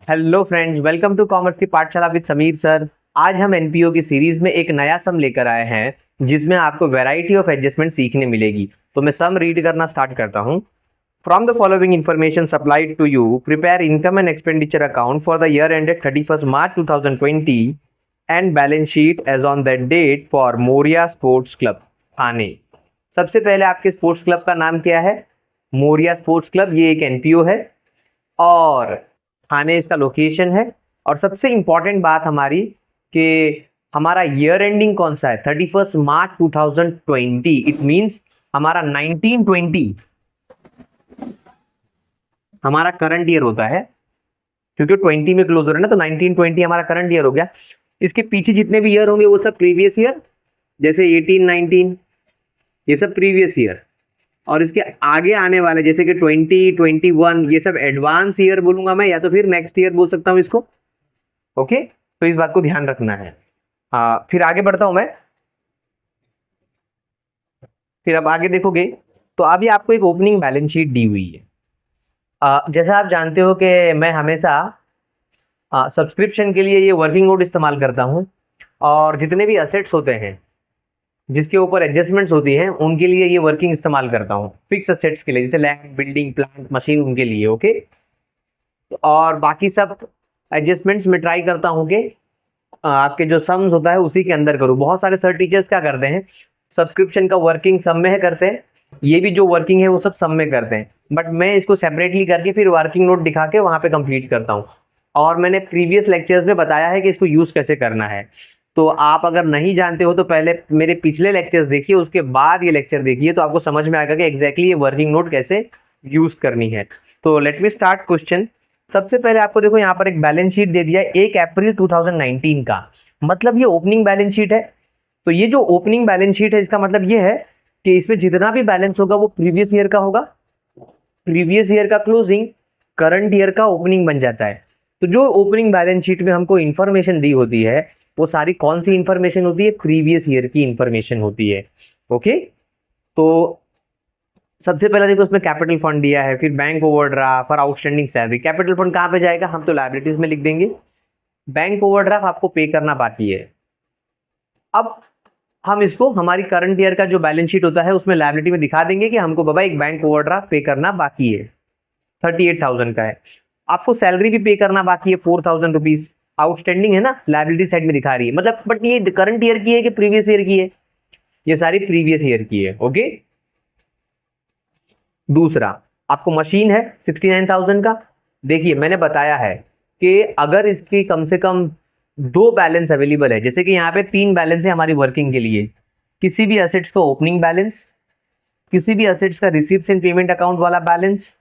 Hello friends, welcome to commerce की पाठशाला with Sameer sir. आज हम एनपीओ की सीरीज में एक नया सम लेकर आए हैं जिसमें आपको वैरायटी ऑफ एडजस्टमेंट सीखने मिलेगी। तो मैं सम रीड करना स्टार्ट करता हूं। From the following information supplied to you, prepare income and expenditure account for the year ended 31 March 2020 and balance sheet as on that date for Moria Sports Club Thane. सबसे पहले आपके स्पोर्ट्स क्लब का नाम क्या है? Moria Sports Club. ये एक NPO है और थाने इसका लोकेशन है। और सबसे इंपॉर्टेंट बात हमारी कि हमारा ईयर एंडिंग कौन सा है? 31 मार्च 2020। इट मींस हमारा 1920 हमारा करंट ईयर होता है, क्योंकि 20 में क्लोज हो रहा है ना, तो 1920 हमारा करंट ईयर हो गया। इसके पीछे जितने भी ईयर होंगे वो सब प्रीवियस ईयर, जैसे 18 19 ये सब प्रीवियस ईयर। और इसके आगे आने वाले जैसे कि 20 21 ये सब एडवांस ईयर बोलूंगा मैं, या तो फिर नेक्स्ट ईयर बोल सकता हूं इसको। ओके, तो इस बात को ध्यान रखना है। फिर आगे बढ़ता हूं मैं। फिर अब आगे देखोगे तो अभी आपको एक ओपनिंग बैलेंस शीट दी हुई है। जैसा आप जानते हो कि मैं हमेशा सब्सक्रिप्शन के लिए ये वर्किंग नोट इस्तेमाल करता हूं, और जितने भी असेट्स होते हैं जिसके ऊपर एडजस्टमेंट्स होती हैं उनके लिए ये वर्किंग इस्तेमाल करता हूँ। फिक्स असेट्स के लिए जैसे लैंड, बिल्डिंग, प्लांट, मशीन, उनके लिए। ओके, और बाकी सब एडजस्टमेंट्स में ट्राई करता हूँ कि आपके जो सम्स होता है उसी के अंदर करूँ। बहुत सारे सर टीचर्स क्या करते हैं, सब्सक्रिप्शन का वर्किंग सम में है करते हैं, ये भी जो वर्किंग है वो सब सम में करते हैं, बट मैं इसको सेपरेटली करके फिर वर्किंग नोट दिखा के वहाँ पे कंप्लीट करता हूँ। और मैंने प्रीवियस लेक्चर्स में बताया है कि इसको यूज़ कैसे करना है। तो आप अगर नहीं जानते हो तो पहले मेरे पिछले लेक्चर्स देखिए, उसके बाद ये लेक्चर देखिए, तो आपको समझ में आएगा कि एग्जैक्टली ये वर्किंग नोट कैसे यूज़ करनी है। तो लेट मी स्टार्ट क्वेश्चन। सबसे पहले आपको देखो यहाँ पर एक बैलेंस शीट दे दिया है 1 अप्रैल 2019 का, मतलब ये ओपनिंग बैलेंस शीट है। तो ये जो ओपनिंग बैलेंस शीट है इसका मतलब ये है कि इसमें जितना भी बैलेंस होगा वो प्रीवियस ईयर का होगा। प्रीवियस ईयर का क्लोजिंग करंट ईयर का ओपनिंग बन जाता है। तो जो ओपनिंग बैलेंस शीट में हमको इंफॉर्मेशन दी होती है वो सारी कौन सी इंफॉर्मेशन होती है? प्रीवियस ईयर की इंफॉर्मेशन होती है। ओके, तो सबसे पहले देखो उसमें कैपिटल फंड दिया है, फिर bank overdraft for outstanding salary. Capital fund कहाँ पे जाएगा? हम तो लायबिलिटीज में लिख देंगे। बैंक ओवरड्राफ्ट आपको पे करना बाकी है। अब हम इसको हमारी करंट ईयर का जो बैलेंस शीट होता है उसमें लायबिलिटी में दिखा देंगे कि हमको बाबा एक बैंक ओवरड्राफ्ट पे करना बाकी है, 38,000 का है। आपको सैलरी भी पे करना बाकी है, 4,000 रुपीज आउटस्टैंडिंग है ना, लायबिलिटी साइड में दिखा रही है। मतलब बट ये करंट ईयर की है कि प्रीवियस ईयर की है? ये सारी प्रीवियस ईयर की है। ओके, दूसरा आपको मशीन है 69,000 का। देखिए मैंने बताया है कि अगर इसकी कम से कम 2 बैलेंस अवेलेबल है, जैसे कि यहाँ पे 3 बैलेंस है हमारी वर्किंग के लिए, किसी भी असेट्स का ओपनिंग बैलेंस, किसी भी असेट्स का रिसीव्स एंड पेमेंट अकाउंट वाला बैलेंस,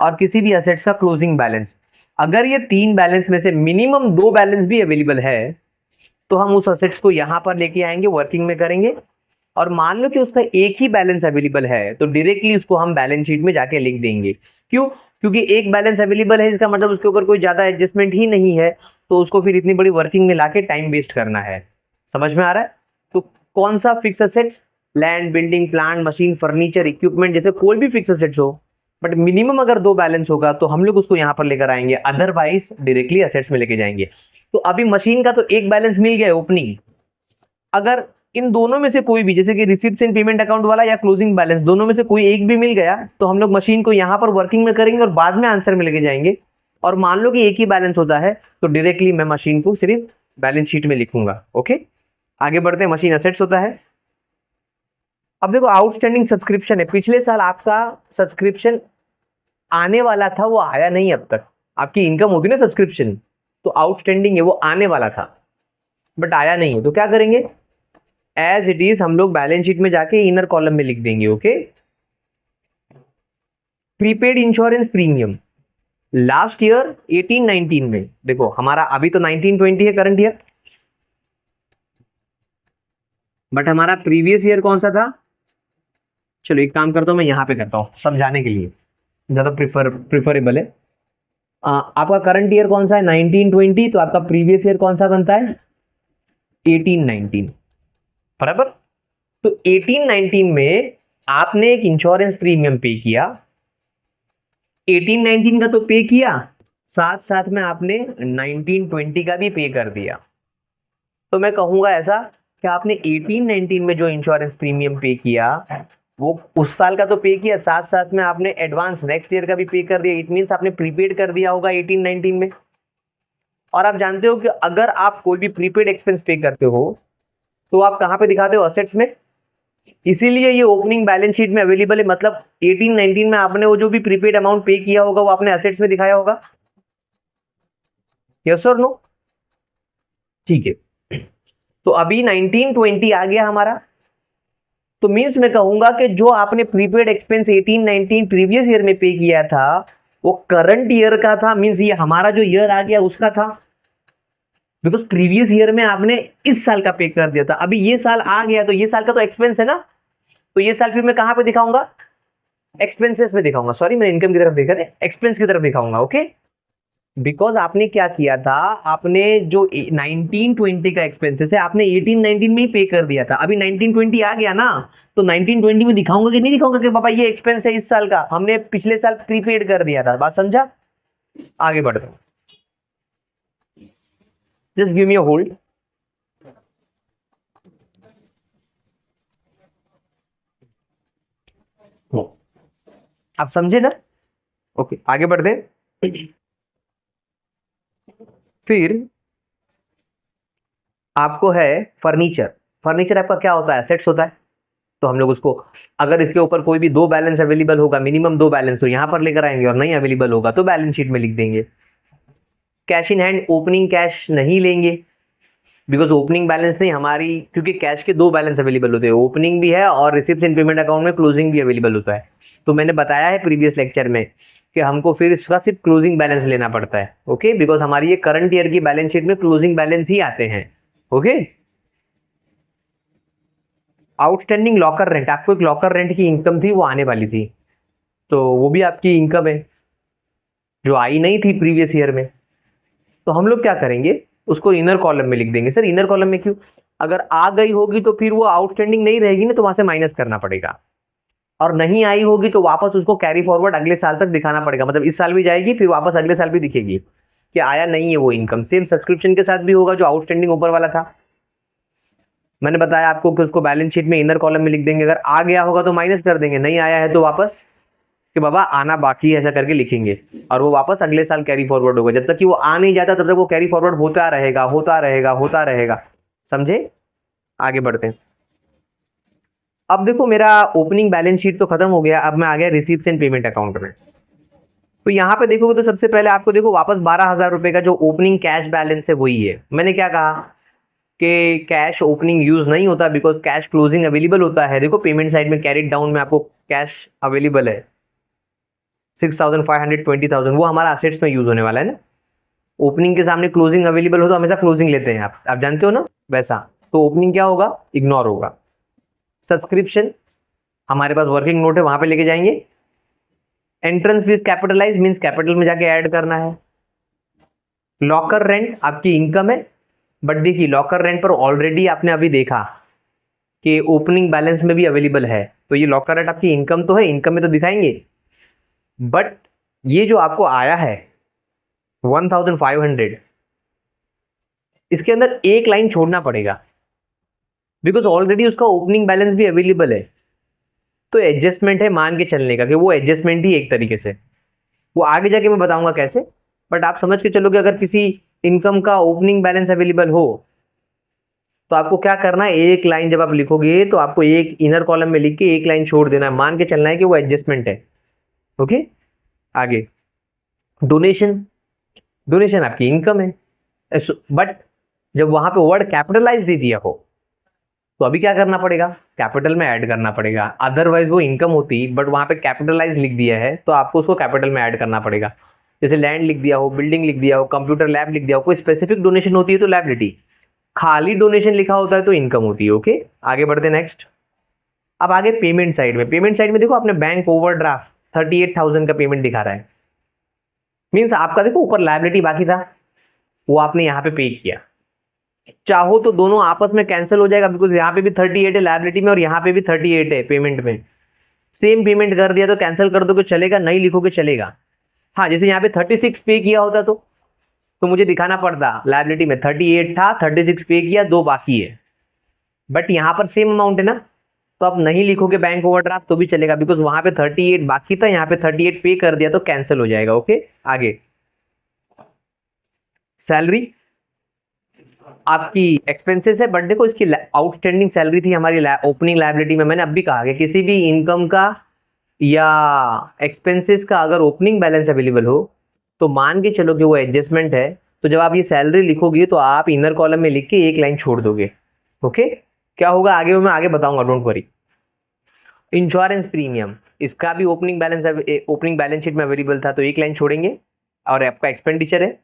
और किसी भी असेट्स का क्लोजिंग बैलेंस। अगर ये 3 बैलेंस में से मिनिमम 2 बैलेंस भी अवेलेबल है तो हम उस असेट्स को यहाँ पर लेके आएंगे, वर्किंग में करेंगे। और मान लो कि उसका एक ही बैलेंस अवेलेबल है तो डायरेक्टली उसको हम बैलेंस शीट में जाके लिख देंगे। क्यों? क्योंकि एक बैलेंस अवेलेबल है, इसका मतलब उसके ऊपर कोई ज्यादा एडजस्टमेंट ही नहीं है, तो उसको फिर इतनी बड़ी वर्किंग में लाके टाइम वेस्ट करना है। समझ में आ रहा है? तो कौन सा fix assets? Land, building, plant, machine, furniture, equipment, जैसे कोई भी फिक्स असेट्स हो, बट मिनिमम अगर 2 बैलेंस होगा तो हम लोग उसको यहाँ पर लेकर आएंगे, अदरवाइज डायरेक्टली असेट्स में लेके जाएंगे। तो अभी मशीन का तो एक बैलेंस मिल गया है ओपनिंग। अगर इन दोनों में से कोई भी, जैसे कि रिसिप्ट एंड पेमेंट अकाउंट वाला या क्लोजिंग बैलेंस, दोनों में से कोई एक भी मिल गया तो हम लोग मशीन को यहाँ पर वर्किंग में करेंगे और बाद में आंसर में लेके जाएंगे। और मान लो कि एक ही बैलेंस होता है तो डायरेक्टली मैं मशीन को सिर्फ बैलेंस शीट में लिखूंगा। ओके, आगे बढ़ते हैं। मशीन असेट्स होता है। अब देखो आउटस्टैंडिंग सब्सक्रिप्शन है, पिछले साल आपका सब्सक्रिप्शन आने वाला था, वो आया नहीं अब तक। आपकी इनकम होगी ना सब्सक्रिप्शन, तो आउटस्टैंडिंग है, वो आने वाला था बट आया नहीं है, तो क्या करेंगे? एज इट इज हम लोग बैलेंस शीट में जाके इनर कॉलम में लिख देंगे। Okay, prepaid insurance premium last year 18-19 में, देखो हमारा अभी तो 19-20 है करंट ईयर, बट हमारा प्रीवियस ईयर कौन सा था? चलो एक काम करता हूं, मैं यहां पे करता हूं समझाने के लिए, ज्यादा प्रिफरेबल है। आपका करंट ईयर कौन सा है? 19-20, तो आपका प्रीवियस ईयर कौन सा बनता है? 18-19, बराबर। तो 18-19 में आपने एक इंश्योरेंस प्रीमियम पे किया, 18-19 का तो पे किया, साथ साथ में आपने 1920 का भी पे कर दिया। तो मैं कहूँगा ऐसा कि आपने 18-19 में जो इंश्योरेंस प्रीमियम पे किया वो उस साल का तो पे किया, साथ साथ में आपने एडवांस नेक्स्ट ईयर का भी पे कर दिया। इट मीन्स आपने प्रीपेड कर दिया होगा 18-19 में। और आप जानते हो कि अगर आप कोई भी प्रीपेड एक्सपेंस पे करते हो तो आप कहाँ पे दिखाते हो? असेट्स में। इसीलिए ये ओपनिंग बैलेंस शीट में अवेलेबल है। मतलब 18-19 में आपने वो जो भी प्रीपेड अमाउंट पे किया होगा वो आपने असेट्स में दिखाया होगा। यस और नो? ठीक है, तो अभी 1920 आ गया हमारा। तो मीन्स मैं कहूंगा कि जो आपने प्रीपेड एक्सपेंस 18-19 प्रीवियस ईयर में पे किया था वो करंट ईयर का था। मीन्स ये हमारा जो ईयर आ गया उसका था, बिकॉज प्रीवियस ईयर में आपने इस साल का पे कर दिया था। अभी ये साल आ गया तो ये साल का तो एक्सपेंस है ना, तो ये साल फिर मैं कहां पे दिखाऊंगा? एक्सपेंसेस में दिखाऊंगा। सॉरी, मैंने इनकम की तरफ देखा था, एक्सपेंस की तरफ दिखाऊंगा। ओके, बिकॉज आपने क्या किया था, आपने जो 1920 का एक्सपेंसेस है आपने 18-19 में ही पे कर दिया था। अभी 1920 आ गया ना, तो 1920 में दिखाऊंगा कि नहीं दिखाऊंगा कि पापा ये एक्सपेंस है इस साल का, हमने पिछले साल प्रीपेड कर दिया था। बात समझा? आगे बढ़ते हैं, just give me a hold. आप समझे ना? ओके, आगे बढ़ते हैं। फिर आपको है फर्नीचर। फर्नीचर आपका क्या होता है? एसेट्स होता है। तो हम लोग उसको, अगर इसके ऊपर कोई भी दो बैलेंस अवेलेबल होगा, मिनिमम दो बैलेंस, तो यहां पर लेकर आएंगे, और नहीं अवेलेबल होगा तो बैलेंस शीट में लिख देंगे। Cash in hand, opening cash नहीं लेंगे, बिकॉज ओपनिंग बैलेंस नहीं हमारी, क्योंकि कैश के दो बैलेंस अवेलेबल होते हैं, ओपनिंग भी है और रिसिप्ट इन पेमेंट अकाउंट में क्लोजिंग भी अवेलेबल होता है। तो मैंने बताया है प्रीवियस लेक्चर में कि हमको फिर इसका सिर्फ क्लोजिंग बैलेंस लेना पड़ता है। ओके, बिकॉज हमारी ये करंट ईयर की बैलेंस शीट में क्लोजिंग बैलेंस ही आते हैं। ओके, आउटस्टैंडिंग लॉकर रेंट, आपको एक लॉकर रेंट की इनकम थी वो आने वाली थी, तो वो भी आपकी इनकम है जो आई नहीं थी प्रीवियस ईयर में। तो हम लोग क्या करेंगे, उसको इनर कॉलम में लिख देंगे। सर इनर कॉलम में क्यों? अगर आ गई होगी तो फिर वो आउटस्टैंडिंग नहीं रहेगी ना, तो वहां से माइनस करना पड़ेगा, और नहीं आई होगी तो वापस उसको कैरी फॉरवर्ड अगले साल तक दिखाना पड़ेगा। मतलब इस साल भी जाएगी फिर वापस अगले साल भी दिखेगी कि आया नहीं है वो इनकम। सेम सब्सक्रिप्शन के साथ भी होगा, जो आउटस्टैंडिंग ऊपर वाला था। मैंने बताया आपको कि उसको बैलेंस शीट में इनर कॉलम में लिख देंगे। अगर आ गया होगा तो माइनस कर देंगे, नहीं आया है तो वापस कि बाबा आना बाकी है ऐसा करके लिखेंगे, और वो वापस अगले साल कैरी फॉरवर्ड होगा। जब तक कि वो आ नहीं जाता तब तक वो कैरी फॉरवर्ड होता रहेगा, होता रहेगा, होता रहेगा। समझे? आगे बढ़ते हैं। अब देखो, मेरा ओपनिंग बैलेंस शीट तो खत्म हो गया, अब मैं आ गया रिसीप्ट्स एंड पेमेंट अकाउंट में। तो यहाँ पे देखोगे तो सबसे पहले आपको देखो वापस 12,000 रुपए का जो ओपनिंग कैश बैलेंस है वही है। मैंने क्या कहा कि कैश ओपनिंग यूज नहीं होता, बिकॉज कैश क्लोजिंग अवेलेबल होता है। देखो पेमेंट साइड में कैरिड डाउन में आपको कैश अवेलेबल है 6,500, 20,000, वो हमारा असेट्स में यूज होने वाला है ना। ओपनिंग के सामने क्लोजिंग अवेलेबल हो तो हमेशा क्लोजिंग लेते हैं, आप जानते हो ना वैसा। तो ओपनिंग क्या होगा? इग्नोर होगा। सब्सक्रिप्शन हमारे पास वर्किंग नोट है, वहां पे लेके जाएंगे। Entrance fees capitalize means capital में जाके ऐड करना है। लॉकर रेंट आपकी इनकम है, बट देखिए लॉकर रेंट पर ऑलरेडी आपने अभी देखा कि ओपनिंग बैलेंस में भी अवेलेबल है, तो ये लॉकर रेंट आपकी इनकम तो है, इनकम में तो दिखाएंगे। बट ये जो आपको आया है 1,500, इसके अंदर एक लाइन छोड़ना पड़ेगा, बिकॉज ऑलरेडी उसका ओपनिंग बैलेंस भी अवेलेबल है। तो एडजस्टमेंट है मान के चलने का, कि वो एडजस्टमेंट ही एक तरीके से, वो आगे जाके मैं बताऊंगा कैसे। बट आप समझ के चलो कि अगर किसी इनकम का ओपनिंग बैलेंस अवेलेबल हो तो आपको क्या करना है, एक लाइन जब आप लिखोगे तो आपको एक इनर कॉलम में लिख के एक लाइन छोड़ देना है, मान के चलना है कि वो एडजस्टमेंट है। ओके, आगे डोनेशन, डोनेशन आपकी इनकम है, बट जब वहां पे वर्ड कैपिटलाइज दे दिया हो तो अभी क्या करना पड़ेगा? कैपिटल में ऐड करना पड़ेगा। अदरवाइज वो इनकम होती, बट वहां पे कैपिटलाइज लिख दिया है तो आपको उसको कैपिटल में ऐड करना पड़ेगा। जैसे लैंड लिख दिया हो, बिल्डिंग लिख दिया हो, कंप्यूटर लैब लिख दिया हो, कोई स्पेसिफिक डोनेशन होती है तो लायबिलिटी, खाली डोनेशन लिखा होता है तो इनकम होती है। ओके, आगे बढ़ते नेक्स्ट। अब आगे पेमेंट साइड में। पेमेंट साइड में देखो आपने बैंक ओवरड्राफ्ट 38,000 का पेमेंट दिखा रहा है, मीन्स आपका देखो ऊपर लायबिलिटी बाकी था, वो आपने यहाँ पे पे किया। चाहो तो दोनों आपस में कैंसिल हो जाएगा, बिकॉज यहाँ पे भी 38 है लायबिलिटी में और यहाँ पे भी 38 है पेमेंट में। सेम पेमेंट कर दिया तो कैंसिल कर दोगे चलेगा, नहीं लिखोगे चलेगा। हाँ, जैसे यहाँ पे 36 पे किया होता तो मुझे दिखाना पड़ता लायबिलिटी में 38 था, 36 पे किया, 2 बाकी है। बट यहाँ पर सेम अमाउंट है ना, तो आप नहीं लिखोगे बैंक ओवरड्राफ्ट तो भी चलेगा, बिकॉज वहां पे 38 बाकी था, यहाँ पे 38 पे कर दिया तो कैंसिल हो जाएगा। ओके, आगे सैलरी आपकी एक्सपेंसेस है, बट देखो इसकी आउटस्टैंडिंग सैलरी थी हमारी ओपनिंग लायबिलिटी में। मैंने अब भी कहा कि किसी भी इनकम का या एक्सपेंसेस का अगर ओपनिंग बैलेंस अवेलेबल हो तो मान के चलो कि वो एडजस्टमेंट है, तो जब आप ये सैलरी लिखोगे तो आप इनर कॉलम में लिख के एक लाइन छोड़ दोगे। ओके, क्या होगा आगे वो मैं आगे बताऊंगा, डोंट वरी। इंश्योरेंस प्रीमियम, इसका भी ओपनिंग बैलेंस शीट में अवेलेबल था तो एक लाइन छोड़ेंगे, और आपका एक्सपेंडिचर है।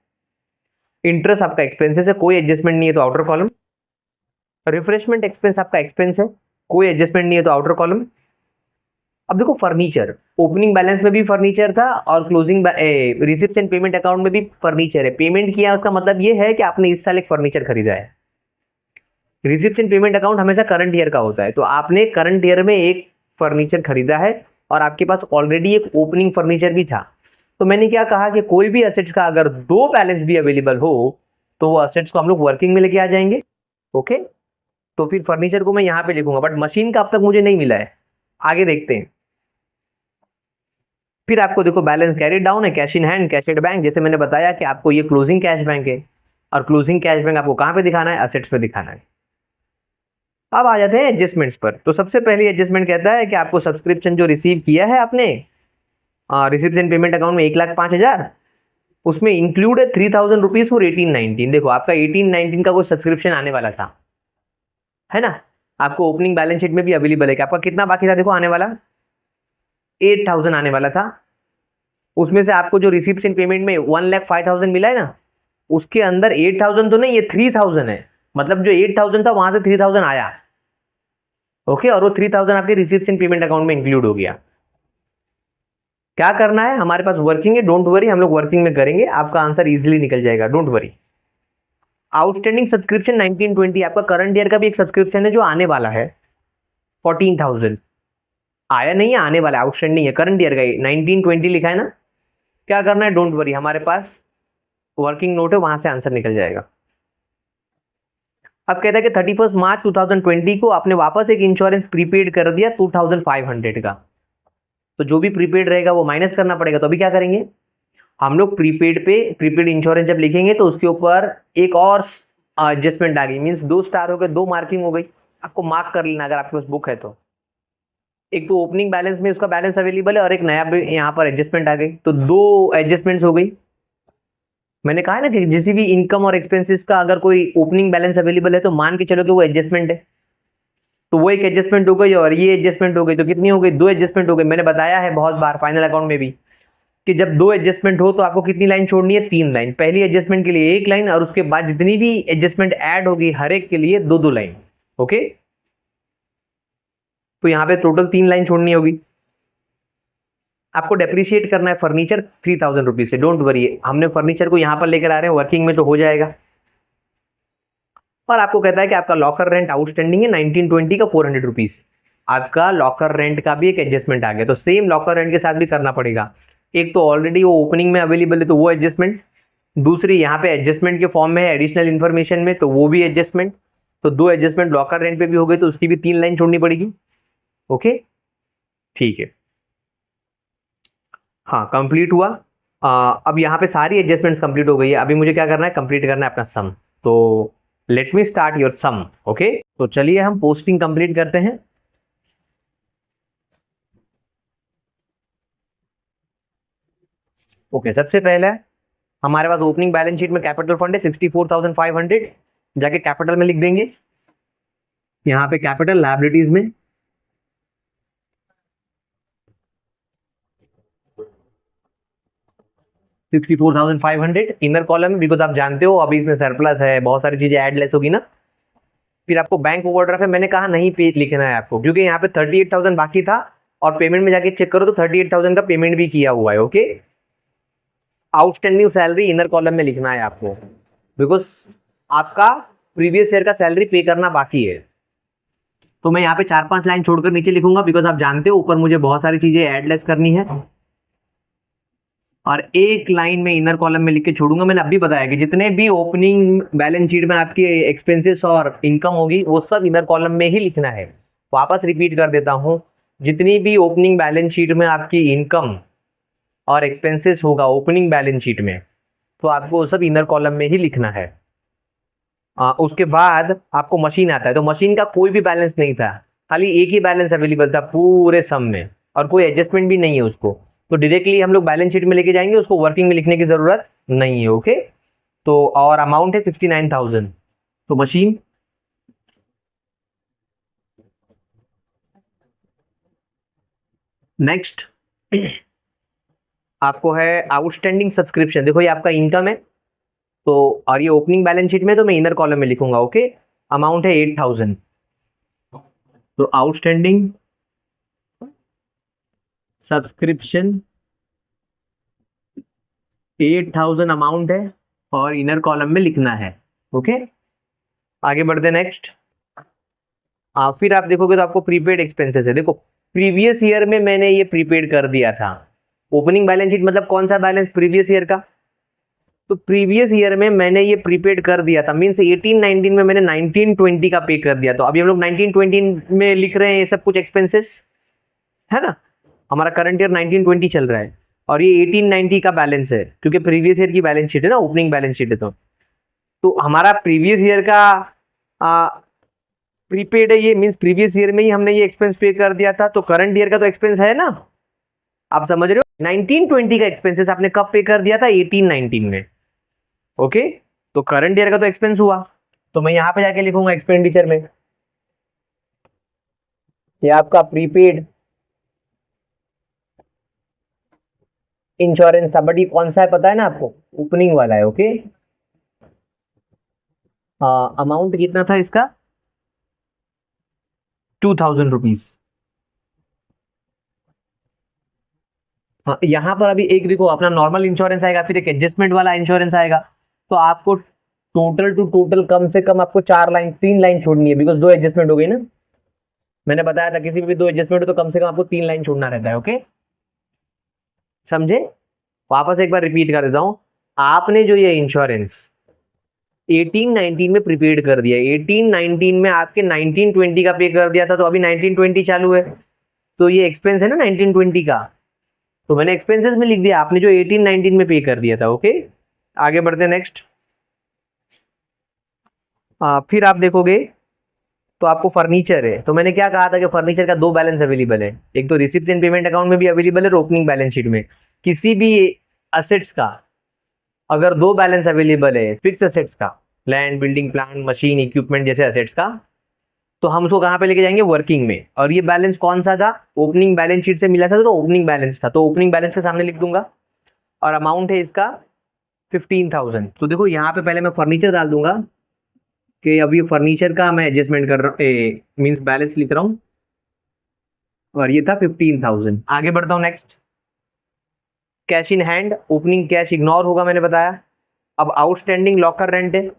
इंटरेस्ट आपका एक्सपेंसेस है, कोई एडजस्टमेंट नहीं है तो आउटर कॉलम। रिफ्रेशमेंट एक्सपेंस आपका एक्सपेंस है, कोई एडजस्टमेंट नहीं है तो आउटर कॉलम। अब देखो फर्नीचर, ओपनिंग बैलेंस में भी फर्नीचर था और closing receipt and payment account में भी फर्नीचर है। पेमेंट किया उसका मतलब ये है कि आपने इस साल एक फर्नीचर खरीदा है। रिसिप्ट एंड पेमेंट अकाउंट हमेशा करंट ईयर का होता है, तो आपने करंट ईयर में एक फर्नीचर खरीदा है और आपके पास ऑलरेडी एक ओपनिंग फर्नीचर भी था। तो मैंने क्या कहा कि कोई भी असेट्स का अगर 2 बैलेंस भी अवेलेबल हो तो वो असेट्स को हम लोग वर्किंग में लेके आ जाएंगे। ओके, तो फिर फर्नीचर को मैं यहाँ पे लिखूंगा, बट मशीन का अब तक मुझे नहीं मिला है, आगे देखते हैं। फिर आपको देखो बैलेंस कैरिड डाउन है, cash in hand, cash at bank. जैसे मैंने बताया कि आपको ये क्लोजिंग कैश बैंक है, और क्लोजिंग कैश बैंक आपको कहाँ पे दिखाना है, असेट्स में दिखाना है। अब आ जाते हैं एडजस्टमेंट्स पर। तो सबसे पहले एडजस्टमेंट कहता है कि आपको सब्सक्रिप्शन जो रिसीव किया है आपने रिसिप्ट एंड पेमेंट अकाउंट में 1,05,000, उसमें इंक्लूड है 3,000 रुपीज फॉर 18-19। देखो आपका 18-19 का कोई सब्सक्रिप्शन आने वाला था, है ना, आपको ओपनिंग बैलेंस शीट में भी अवेलेबल है कि आपका कितना बाकी था। देखो आने वाला 8,000 आने वाला था, उसमें से आपको जो रिसिप्ट एंड पेमेंट में 1,05,000 मिला है ना, उसके अंदर 8,000 तो नहीं, ये 3,000 है। मतलब जो 8,000 था वहां से 3,000 आया। ओके, और वो 3,000 आपके रिसिप्ट एंड पेमेंट अकाउंट में इंक्लूड हो गया। क्या करना है, हमारे पास वर्किंग है, डोंट वरी, हम लोग वर्किंग में करेंगे, आपका आंसर इजीली निकल जाएगा, डोंट वरी। आउटस्टैंडिंग सब्सक्रिप्शन 19-20, आपका करंट ईयर का भी एक सब्सक्रिप्शन है जो आने वाला है 14,000। आया नहीं है, आने वाला है, आउटस्टैंडिंग है, करंट ईयर का 19-20 लिखा है ना। क्या करना है, डोंट वरी, हमारे पास वर्किंग नोट है, वहां से आंसर निकल जाएगा। अब कहता है कि 31 मार्च 2020 को आपने वापस एक इंश्योरेंस प्रीपेड कर दिया 2,500 का, तो जो भी प्रीपेड रहेगा वो माइनस करना पड़ेगा। तो अभी क्या करेंगे हम लोग, प्रीपेड पे प्रीपेड इंश्योरेंस जब लिखेंगे तो उसके ऊपर एक और एडजस्टमेंट आ गई, मीन्स 2 स्टार हो गए, 2 मार्किंग हो गई। आपको मार्क कर लेना अगर आपके पास बुक है तो। एक तो ओपनिंग बैलेंस में उसका बैलेंस अवेलेबल है और एक नया यहाँ पर एडजस्टमेंट आ गई, तो 2 एडजस्टमेंट्स हो गई। मैंने कहा है ना कि किसी भी इनकम और एक्सपेंसेस का अगर कोई ओपनिंग बैलेंस अवेलेबल है तो मान के चलो कि वो एडजस्टमेंट है, तो वो एक एडजस्टमेंट हो गई और ये एडजस्टमेंट हो गई, तो कितनी हो गई, 2 एडजस्टमेंट हो गई। मैंने बताया है बहुत बार फाइनल अकाउंट में भी कि जब 2 एडजस्टमेंट हो तो आपको कितनी लाइन छोड़नी है, 3 लाइन। पहली एडजस्टमेंट के लिए 1 लाइन, और उसके बाद जितनी भी एडजस्टमेंट ऐड होगी हर एक के लिए 2-2 लाइन। ओके, तो यहाँ पे टोटल 3 लाइन छोड़नी होगी। आपको डेप्रिशिएट करना है फर्नीचर 3,000 रुपीज से, डोंट वरी, हमने फर्नीचर को यहाँ पर लेकर आ रहे हैं, वर्किंग में तो हो जाएगा। और आपको कहता है कि आपका लॉकर रेंट आउटस्टैंडिंग है 19-20 का 400 रुपीज, आपका लॉकर रेंट का भी एक एडजस्टमेंट आ गया, तो सेम लॉकर रेंट के साथ भी करना पड़ेगा। एक तो ऑलरेडी वो ओपनिंग में अवेलेबल है तो वो एडजस्टमेंट, दूसरी यहाँ पे एडजस्टमेंट के फॉर्म में है एडिशनल इन्फॉर्मेशन में, तो वो भी एडजस्टमेंट। तो 2 एडजस्टमेंट लॉकर रेंट पे भी हो गई, तो उसकी भी 3 लाइन छोड़नी पड़ेगी। ओके, ठीक है, हाँ कंप्लीट हुआ। अब यहाँ पे सारी एडजस्टमेंट्स कंप्लीट हो गई है, अभी मुझे क्या करना है, कंप्लीट करना है अपना सम। तो let me start your sum. Okay, तो चलिए हम पोस्टिंग कंप्लीट करते हैं। ओके, सबसे पहले हमारे पास ओपनिंग बैलेंस शीट में कैपिटल फंड है 64,500, जाके कैपिटल में लिख देंगे। यहाँ पे कैपिटल लायबिलिटीज में 64,500 इनर कॉलम, बिकॉज आप जानते हो अभी इसमें सरप्लस है, बहुत सारी चीजें ऐड लेस होगी ना। फिर आपको बैंक ओवरड्राफ्ट है, मैंने कहा नहीं पे लिखना है आपको, क्योंकि यहाँ पे 38,000 बाकी था और पेमेंट में जाके चेक करो तो 38,000 का पेमेंट भी किया हुआ है। Okay, outstanding salary inner column में लिखना है आपको, बिकॉज आपका प्रीवियस ईयर का सैलरी पे करना बाकी है। तो मैं यहाँ पे 4-5 लाइन छोड़कर नीचे लिखूंगा, बिकॉज आप जानते हो ऊपर मुझे बहुत सारी चीजें ऐड लेस करनी है। और एक लाइन में इनर कॉलम में लिख के छोड़ूंगा। मैंने अभी बताया कि जितने भी ओपनिंग बैलेंस शीट में आपकी एक्सपेंसेस और इनकम होगी वो सब इनर कॉलम में ही लिखना है। वापस रिपीट कर देता हूं, जितनी भी ओपनिंग बैलेंस शीट में आपकी इनकम और एक्सपेंसेस होगा ओपनिंग बैलेंस शीट में, तो आपको वो सब इनर कॉलम में ही लिखना है। उसके बाद आपको मशीन आता है, तो मशीन का कोई भी बैलेंस नहीं था, खाली एक ही बैलेंस अवेलेबल था पूरे सम में, और कोई एडजस्टमेंट भी नहीं है उसको, तो डायरेक्टली हम लोग बैलेंस शीट में लेके जाएंगे, उसको वर्किंग में लिखने की जरूरत नहीं है। ओके, तो और अमाउंट है 69,000। तो मशीन, नेक्स्ट आपको है आउटस्टैंडिंग सब्सक्रिप्शन। देखो ये आपका इनकम है, तो और ये ओपनिंग बैलेंस शीट में तो मैं इनर कॉलम में लिखूंगा। ओके, अमाउंट है 8,000, तो आउटस्टैंडिंग सब्सक्रिप्शन 8,000 अमाउंट है और इनर कॉलम में लिखना है। ओके, आगे बढ़ते नेक्स्ट। फिर आप देखोगे तो आपको प्रीपेड एक्सपेंसेस है। देखो प्रीवियस ईयर में मैंने ये प्रीपेड कर दिया था। ओपनिंग बैलेंस शीट मतलब कौन सा बैलेंस, प्रीवियस ईयर का, तो प्रीवियस ईयर में मैंने ये प्रीपेड कर दिया था, मींस 18-19 में मैंने 19-20 का पे कर दिया। तो अभी हम लोग 19-20 में लिख रहे हैं ये सब कुछ एक्सपेंसेस, है ना। हमारा करंट ईयर 19-20 चल रहा है और ये 18-90 का बैलेंस है, क्योंकि प्रीवियस ईयर की बैलेंस शीट है ना, ओपनिंग बैलेंस शीट है। तो हमारा प्रीवियस ईयर का प्रीपेड है ये, मींस प्रीवियस ईयर में ही हमने ये एक्सपेंस पे कर दिया था, तो करंट ईयर का तो एक्सपेंस है ना, आप समझ रहे हो। 19-20 का एक्सपेंसेस आपने कब पे कर दिया था, 18-19 में। ओके, तो करंट ईयर का तो एक्सपेंस हुआ, तो मैं यहां पे जाके लिखूंगा एक्सपेंडिचर में, ये आपका प्रीपेड इंश्योरेंस था, बट ये कौन सा है पता है ना आपको, ओपनिंग वाला है। ओके, अमाउंट कितना था इसका, 2,000 रुपीज। हाँ, यहाँ पर अभी एक देखो अपना नॉर्मल इंश्योरेंस आएगा, फिर एक एडजस्टमेंट वाला इंश्योरेंस आएगा, तो आपको टोटल टू टोटल कम से कम आपको 4 लाइन 3 लाइन छोड़नी है, बिकॉज 2 एडजस्टमेंट हो गई ना। मैंने बताया था किसी भी 2 एडजस्टमेंट हो तो कम से कम आपको 3 लाइन छोड़ना रहता है। ओके, समझे। वापस एक बार रिपीट कर देता हूं, आपने जो ये इंश्योरेंस 18-19 में प्रीपेड कर दिया, 18-19 में आपके 19-20 का पे कर दिया था, तो अभी 19-20 चालू है, तो ये एक्सपेंस है ना 19-20 का, तो मैंने एक्सपेंसेस में लिख दिया, आपने जो 18-19 में पे कर दिया था। ओके, आगे बढ़ते हैं नेक्स्ट। फिर आप देखोगे तो आपको फर्नीचर है, तो मैंने क्या कहा था कि फर्नीचर का 2 बैलेंस अवेलेबल है, एक तो रिसिप्ट एंड पेमेंट अकाउंट में भी अवेलेबल है और ओपनिंग बैलेंस शीट में। किसी भी असेट्स का अगर 2 बैलेंस अवेलेबल है, फिक्स असेट्स का, land building plant machine equipment जैसे असेट्स का, तो हम उसको कहाँ पे लेके जाएंगे, वर्किंग में। और ये बैलेंस कौन सा था, ओपनिंग बैलेंस शीट से मिला था, तो ओपनिंग बैलेंस था, तो ओपनिंग बैलेंस के सामने लिख दूंगा, और अमाउंट है इसका 15,000। तो देखो यहाँ पे पहले मैं फर्नीचर डाल दूंगा कि अभी फर्नीचर का मैं एडजस्टमेंट कर रहा हूँ, मीन्स बैलेंस लिख रहा हूँ, और ये था 15,000। आगे बढ़ता हूँ next. Cash in hand, opening cash ignore होगा, मैंने बताया। अब आउटस्टैंडिंग लॉकर रेंट है,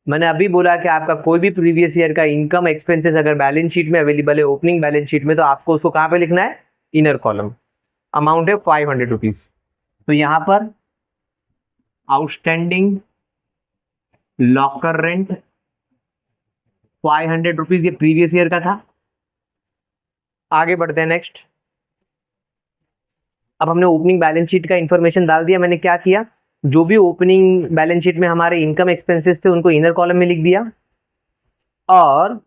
मैंने अभी बोला कि आपका कोई भी प्रीवियस ईयर का इनकम एक्सपेंसेस अगर बैलेंस शीट में अवेलेबल है, ओपनिंग बैलेंस शीट में, तो आपको उसको कहाँ पे लिखना है, इनर कॉलम। अमाउंट है 500 रुपीज, तो यहाँ पर आउटस्टैंडिंग लॉकर रेंट 500 रुपीज, ये प्रीवियस ईयर का था। आगे बढ़ते हैं नेक्स्ट। अब हमने ओपनिंग बैलेंस शीट का इंफॉर्मेशन डाल दिया, मैंने क्या किया, जो भी ओपनिंग बैलेंस शीट में हमारे इनकम एक्सपेंसेस थे उनको इनर कॉलम में लिख दिया, और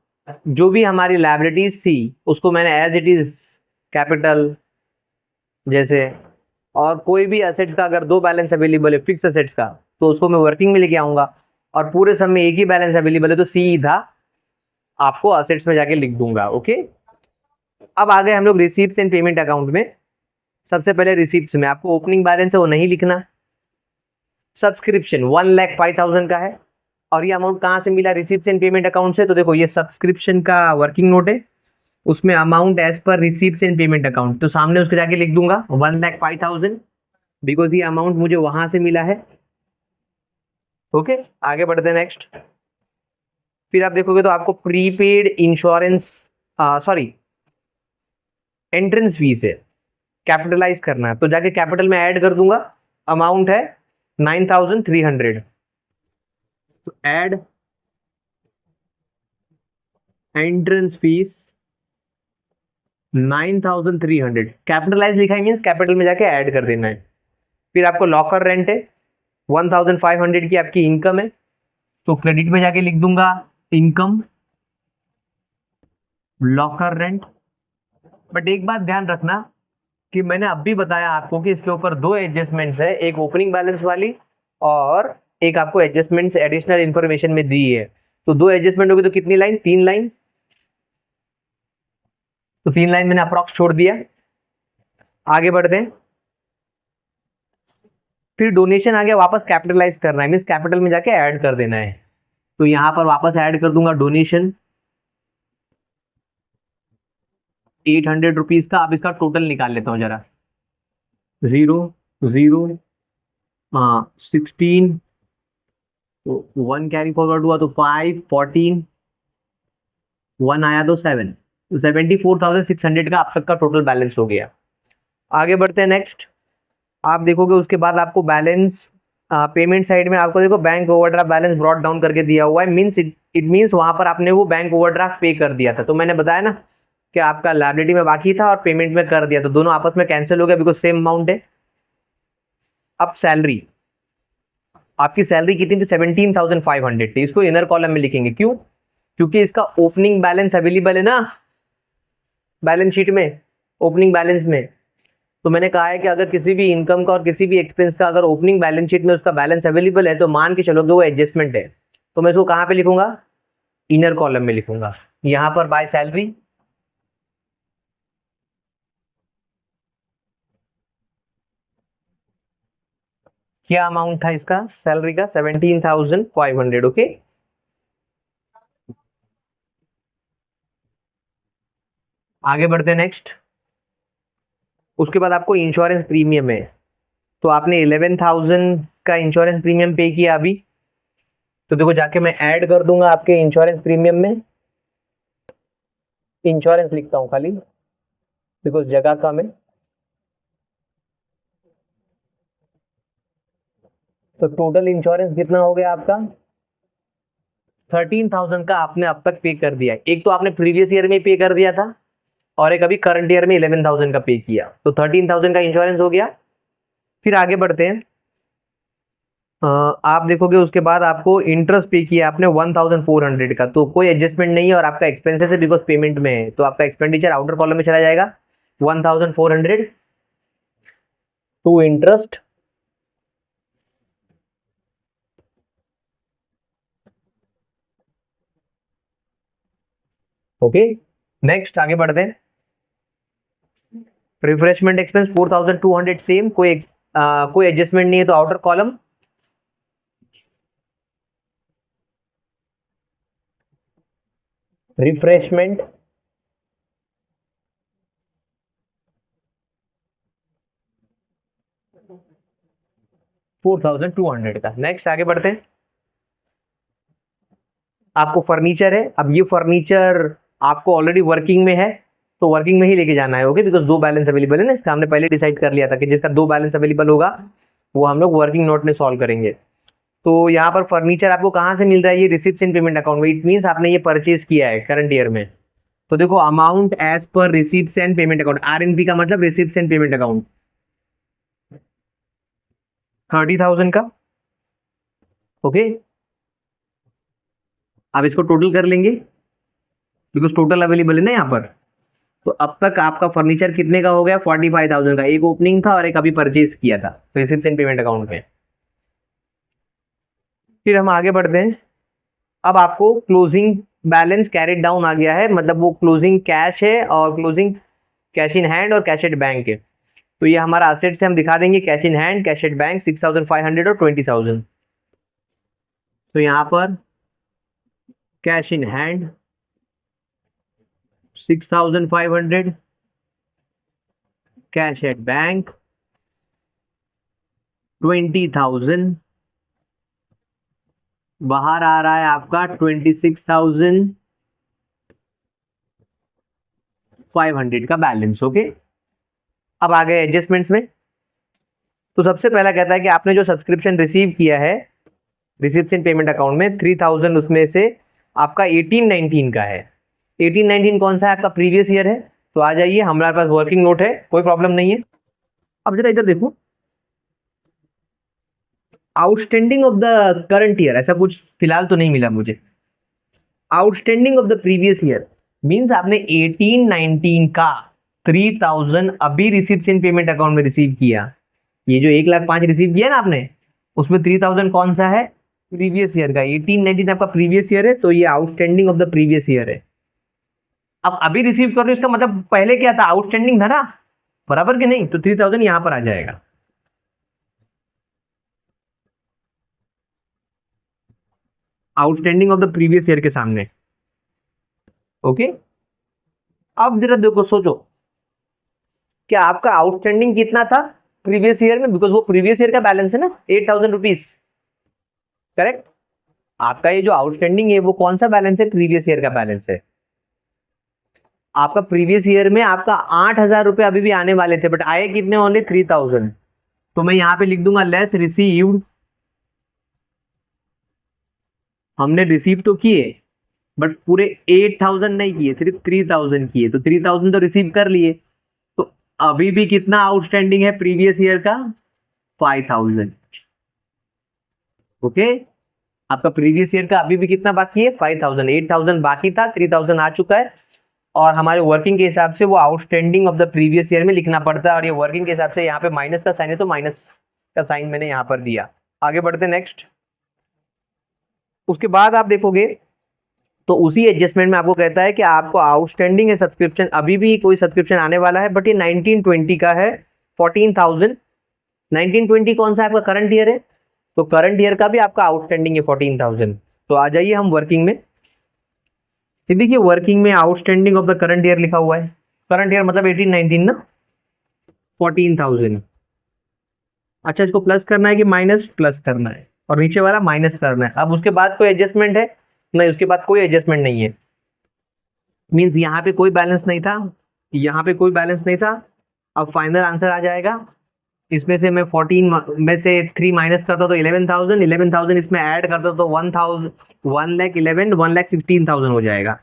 जो भी हमारी लायबिलिटीज थी उसको मैंने एज इट इज कैपिटल जैसे, और कोई भी असेट्स का अगर 2 बैलेंस अवेलेबल है फिक्स असेट्स का, तो उसको मैं वर्किंग में लेके आऊंगा, और पूरे सब में एक ही बैलेंस अवेलेबल है तो सीधा आपको असेट्स में जाके लिख दूंगा। ओके, अब आ गए हम लोग रिसीप्ट्स एंड पेमेंट अकाउंट में। सबसे पहले रिसीप्ट्स में आपको ओपनिंग बैलेंस है वो नहीं लिखना, सब्सक्रिप्शन 1,05,000 का है, और ये अमाउंट कहाँ से मिला, रिसीप्ट्स एंड पेमेंट अकाउंट से। तो देखो ये सब्सक्रिप्शन का वर्किंग नोट है, उसमें amount as per receipts and payment account, तो सामने उसके जाके लिख दूंगा 1,05,000, बिकॉज ये अमाउंट मुझे वहां से मिला है। ओके, आगे बढ़ते हैं नेक्स्ट। फिर आप देखोगे तो आपको prepaid insurance sorry entrance fees है, कैपिटलाइज करना है, तो जाके कैपिटल में ऐड कर दूंगा, अमाउंट है 9300, तो ऐड एंट्रेंस फीस 9300, कैपिटलाइज लिखा है मीन्स कैपिटल में जाके ऐड कर देना है। फिर आपको लॉकर रेंट है 1500 की आपकी इनकम है, तो क्रेडिट में जाके लिख दूंगा इनकम लॉकर रेंट। बट एक बात ध्यान रखना कि मैंने अभी बताया आपको कि इसके ऊपर दो एडजस्टमेंट्स है, एक ओपनिंग बैलेंस वाली और एक आपको एडजस्टमेंट्स एडिशनल इंफॉर्मेशन में दी है। तो दो एडजस्टमेंट होगी तो कितनी लाइन, 3 लाइन, तो 3 लाइन मैंने अप्रॉक्स छोड़ दिया। आगे बढ़ते हैं। फिर डोनेशन आ गया, वापस कैपिटलाइज करना है मीन्स कैपिटल में जाके ऐड कर देना है, तो यहां पर वापस ऐड कर दूंगा डोनेशन 800 रुपीज का। अब इसका टोटल निकाल लेता हूं जरा, 0 0 16, तो 1 कैरी फॉरवर्ड हुआ तो 5 14, 1 आया तो 7, तो 74,600 का अब तक का टोटल बैलेंस हो गया। आगे बढ़ते हैं नेक्स्ट। आप देखोगे उसके बाद आपको बैलेंस पेमेंट साइड में आपको देखो bank overdraft balance brought down करके दिया हुआ है, मीन्स इट मीन्स वहां पर आपने वो बैंक ओवरड्राफ्ट पे कर दिया था। तो मैंने बताया ना कि आपका लायबिलिटी में बाकी था और पेमेंट में कर दिया, तो दोनों आपस में कैंसिल हो गया बिकॉज सेम अमाउंट है। अब सैलरी, आपकी सैलरी कितनी थी, 17,500 थी। इसको इनर कॉलम में लिखेंगे, क्यों, क्योंकि इसका ओपनिंग बैलेंस अवेलेबल है ना बैलेंस शीट में, ओपनिंग बैलेंस में। तो मैंने कहा है कि अगर किसी भी इनकम का और किसी भी एक्सपेंस का अगर ओपनिंग बैलेंस शीट में उसका बैलेंस अवेलेबल है तो मान के चलो कि वो एडजस्टमेंट है, तो मैं इसको कहाँ पे लिखूंगा, इनर कॉलम में लिखूंगा। यहां पर बाय सैलरी क्या अमाउंट था इसका सैलरी का, 17,500। ओके, आगे बढ़ते हैं नेक्स्ट। उसके बाद आपको इंश्योरेंस प्रीमियम है, तो आपने 11,000 का इंश्योरेंस प्रीमियम पे किया अभी, तो देखो जाके मैं ऐड कर दूंगा आपके इंश्योरेंस प्रीमियम में, इंश्योरेंस लिखता हूं खाली बिकॉज जगह कम है। तो टोटल इंश्योरेंस कितना हो गया आपका, 13,000 का आपने अब तक पे कर दिया है। एक तो आपने प्रीवियस ईयर में पे कर दिया था और एक अभी करंट ईयर में 11,000 का पे किया, तो 13,000 का इंश्योरेंस हो गया। फिर आगे बढ़ते हैं। आप देखोगे उसके बाद आपको इंटरेस्ट पे किया आपने 1,400 का, तो कोई एडजस्टमेंट नहीं है और आपका एक्सपेंसेस है बिकॉज पेमेंट में है, तो आपका एक्सपेंडिचर आउटर कॉलम में चला जाएगा 1,400 टू इंटरेस्ट। ओके, नेक्स्ट आगे बढ़ते हैं। रिफ्रेशमेंट एक्सपेंस 4,200 सेम, कोई एडजस्टमेंट नहीं है तो आउटर कॉलम। रिफ्रेशमेंट 4,200 का। नेक्स्ट आगे बढ़ते हैं। आपको फर्नीचर है, अब ये फर्नीचर आपको ऑलरेडी वर्किंग में है तो वर्किंग में ही लेके जाना है, ओके, बिकॉज दो बैलेंस अवेलेबल है ना, इसका हमने पहले डिसाइड कर लिया था कि जिसका दो बैलेंस अवेलेबल होगा वो हम लोग वर्किंग नोट में सॉल्व करेंगे। तो यहाँ पर फर्नीचर आपको कहाँ से मिल रहा है, ये रिसिप्ट एंड पेमेंट अकाउंट में, इट मीन्स आपने ये परचेज किया है करंट ईयर में। तो देखो amount as per receipt and payment account, RNP का मतलब रिसिप्ट एंड पेमेंट अकाउंट 30,000 का। ओके, अब इसको टोटल कर लेंगे बिकॉज टोटल अवेलेबल है ना यहाँ पर। तो अब तक आपका फर्नीचर कितने का हो गया, 45,000 का, एक ओपनिंग था और एक अभी परचेज किया था रिसिप्ट एंड पेमेंट अकाउंट में। फिर हम आगे बढ़ते हैं। अब आपको क्लोजिंग बैलेंस कैरेड डाउन आ गया है, मतलब वो क्लोजिंग कैश है और क्लोजिंग कैश इन हैंड और कैश एट बैंक है। तो ये हमारा असेट से हम दिखा देंगे, cash in hand, cash at bank 6,500 और 20,000। तो यहाँ पर cash in hand 6,500, cash at bank 20,000, बाहर आ रहा है आपका 26,500 का बैलेंस। ओके, अब आ गए एडजस्टमेंट्स में। तो सबसे पहला कहता है कि आपने जो सब्सक्रिप्शन रिसीव किया है रिसिप्ट्स इन पेमेंट अकाउंट में 3000, उसमें से आपका 18-19 का है। 18-19 कौन सा है? आपका प्रीवियस ईयर है। तो आ जाइए, हमारे पास वर्किंग नोट है, कोई प्रॉब्लम नहीं है। अब जरा इधर देखो, outstanding of the current year, ऐसा कुछ फिलहाल तो नहीं मिला मुझे। Outstanding of the previous year means आपने 18-19 का 3000 अभी रिसिप्ट्स इन पेमेंट अकाउंट में रिसीव किया। ये जो 1,05,000 रिसीव किया ना आपने, उसमें 3000 कौन सा है? प्रीवियस ईयर का। 18-19 आपका प्रीवियस ईयर है, तो ये outstanding of the previous year है। अब अभी रिसीव कर रहे हो, इसका मतलब पहले क्या था? आउटस्टैंडिंग था ना, बराबर कि नहीं? तो 3000 यहां पर आ जाएगा। Outstanding of the previous year के सामने। ओके, अब जरा देखो, सोचो क्या आपका आउटस्टैंडिंग कितना था प्रीवियस ईयर में? बिकॉज वो प्रीवियस ईयर का बैलेंस है ना, 8000 रुपीज, करेक्ट। आपका ये जो आउटस्टैंडिंग है वो कौन सा बैलेंस है? प्रीवियस ईयर का बैलेंस है। आपका प्रीवियस ईयर में आपका 8000 रुपए अभी भी आने वाले थे, बट आए कितने? ओनली 3000। तो मैं यहां पे लिख दूंगा लेस रिसीव्ड। हमने रिसीव तो किए बट पूरे 8000 नहीं किए, सिर्फ 3000 किए। तो 3000 तो रिसीव कर लिए, तो अभी भी कितना आउटस्टैंडिंग है प्रीवियस ईयर का? 5000। ओके, आपका प्रीवियस ईयर का अभी भी कितना बाकी है? 5000। 8000 बाकी था, 3000 आ चुका है, और हमारे वर्किंग के हिसाब से वो outstanding of the previous year में लिखना पड़ता है। और ये वर्किंग के हिसाब से यहाँ पे माइनस का साइन है, तो माइनस का साइन मैंने यहाँ पर दिया। आगे बढ़ते नेक्स्ट। उसके बाद आप देखोगे तो उसी एडजस्टमेंट में आपको कहता है कि आपको आउटस्टैंडिंग है सब्सक्रिप्शन, अभी भी कोई सब्सक्रिप्शन आने वाला है, बट ये 19-20 का है, 14,000। 19-20 कौन सा आपका करंट ईयर है? तो करंट ईयर का भी आपका आउटस्टैंडिंग है 14,000। तो आ जाइए हम वर्किंग में। देखिए, वर्किंग में outstanding of the current year लिखा हुआ है। करंट ईयर मतलब 18-19 ना, 14,000। अच्छा, इसको प्लस करना है कि माइनस? प्लस करना है, और नीचे वाला माइनस करना है। अब उसके बाद कोई एडजस्टमेंट है? नहीं, उसके बाद कोई एडजस्टमेंट नहीं है। मीन्स यहाँ पे कोई बैलेंस नहीं था, यहाँ पे कोई बैलेंस नहीं था। अब फाइनल आंसर आ जाएगा। इसमें से मैं 14 में से 3 माइनस करता तो 11,000, 11,000 इसमें ऐड करता तो 1,000, 1,11,000, 1,16,000 हो जाएगा,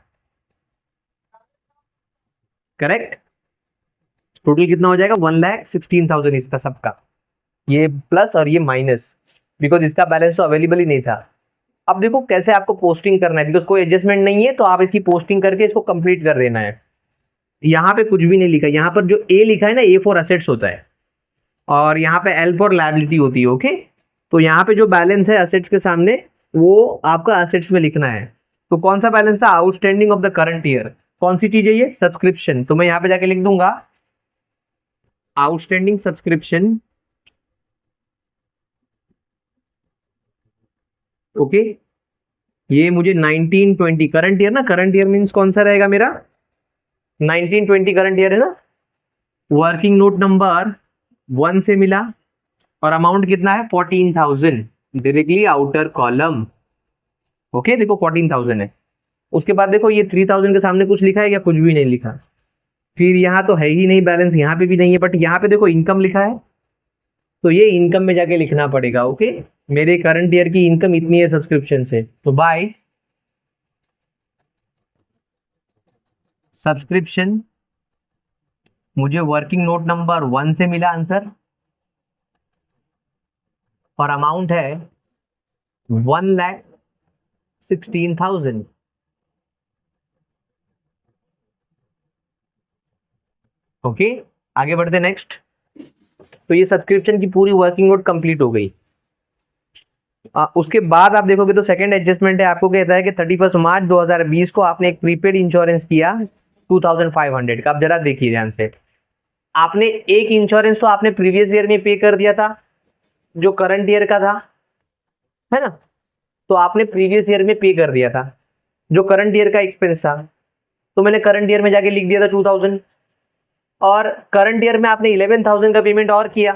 करेक्ट। टोटल कितना हो जाएगा? 1,16,000 इसका सबका, ये प्लस और ये माइनस, बिकॉज इसका बैलेंस तो अवेलेबल ही नहीं था। अब देखो कैसे आपको पोस्टिंग करना है, बिकॉज कोई एडजस्टमेंट नहीं है, तो आप इसकी पोस्टिंग करके इसको कंप्लीट कर देना है। यहाँ पे कुछ भी नहीं लिखा, यहाँ पर जो ए लिखा है ना, ए फॉर असेट्स होता है, और यहाँ पे एल फॉर लायबिलिटी होती है। ओके, तो यहाँ पे जो बैलेंस है असेट्स के सामने, वो आपका असेट्स में लिखना है। तो कौन सा बैलेंस था? Outstanding of the current year. कौन सी चीज है ये? सब्सक्रिप्शन। तो मैं यहाँ पे जाके लिख दूंगा आउटस्टैंडिंग सब्सक्रिप्शन। ओके, ये मुझे 19-20 करंट ईयर ना, करंट ईयर मीन्स कौन सा रहेगा मेरा? 19-20 करंट ईयर है ना। वर्किंग नोट नंबर 1 से मिला, और अमाउंट कितना है? 14,000, डायरेक्टली आउटर कॉलम। ओके, देखो 14,000 है। उसके बाद देखो ये 3,000 के सामने कुछ लिखा है क्या? कुछ भी नहीं लिखा। फिर यहाँ तो है ही नहीं बैलेंस, यहाँ पे भी नहीं है, बट यहाँ पे देखो इनकम लिखा है, तो ये इनकम में जाके लिखना पड़ेगा। ओके, मेरे करंट ईयर की इनकम इतनी है सब्सक्रिप्शन से, तो बाय सब्सक्रिप्शन मुझे वर्किंग नोट नंबर 1 से मिला आंसर, और अमाउंट है 1,16,000। ओके, आगे बढ़ते नेक्स्ट। तो ये सब्सक्रिप्शन की पूरी वर्किंग नोट कंप्लीट हो गई। उसके बाद आप देखोगे तो सेकंड एडजस्टमेंट है, आपको कहता है कि 31 मार्च 2020 को आपने एक प्रीपेड इंश्योरेंस किया 2,500 का। अब जरा देखिए ध्यान से, आपने एक इंश्योरेंस तो आपने प्रीवियस ईयर में पे कर दिया था, जो करंट ईयर का था, है ना। तो आपने प्रीवियस ईयर में पे कर दिया था, जो करंट ईयर का एक्सपेंस था, तो मैंने करंट ईयर में जाके लिख दिया था 2,000। और करंट ईयर में आपने 11,000 का पेमेंट और किया,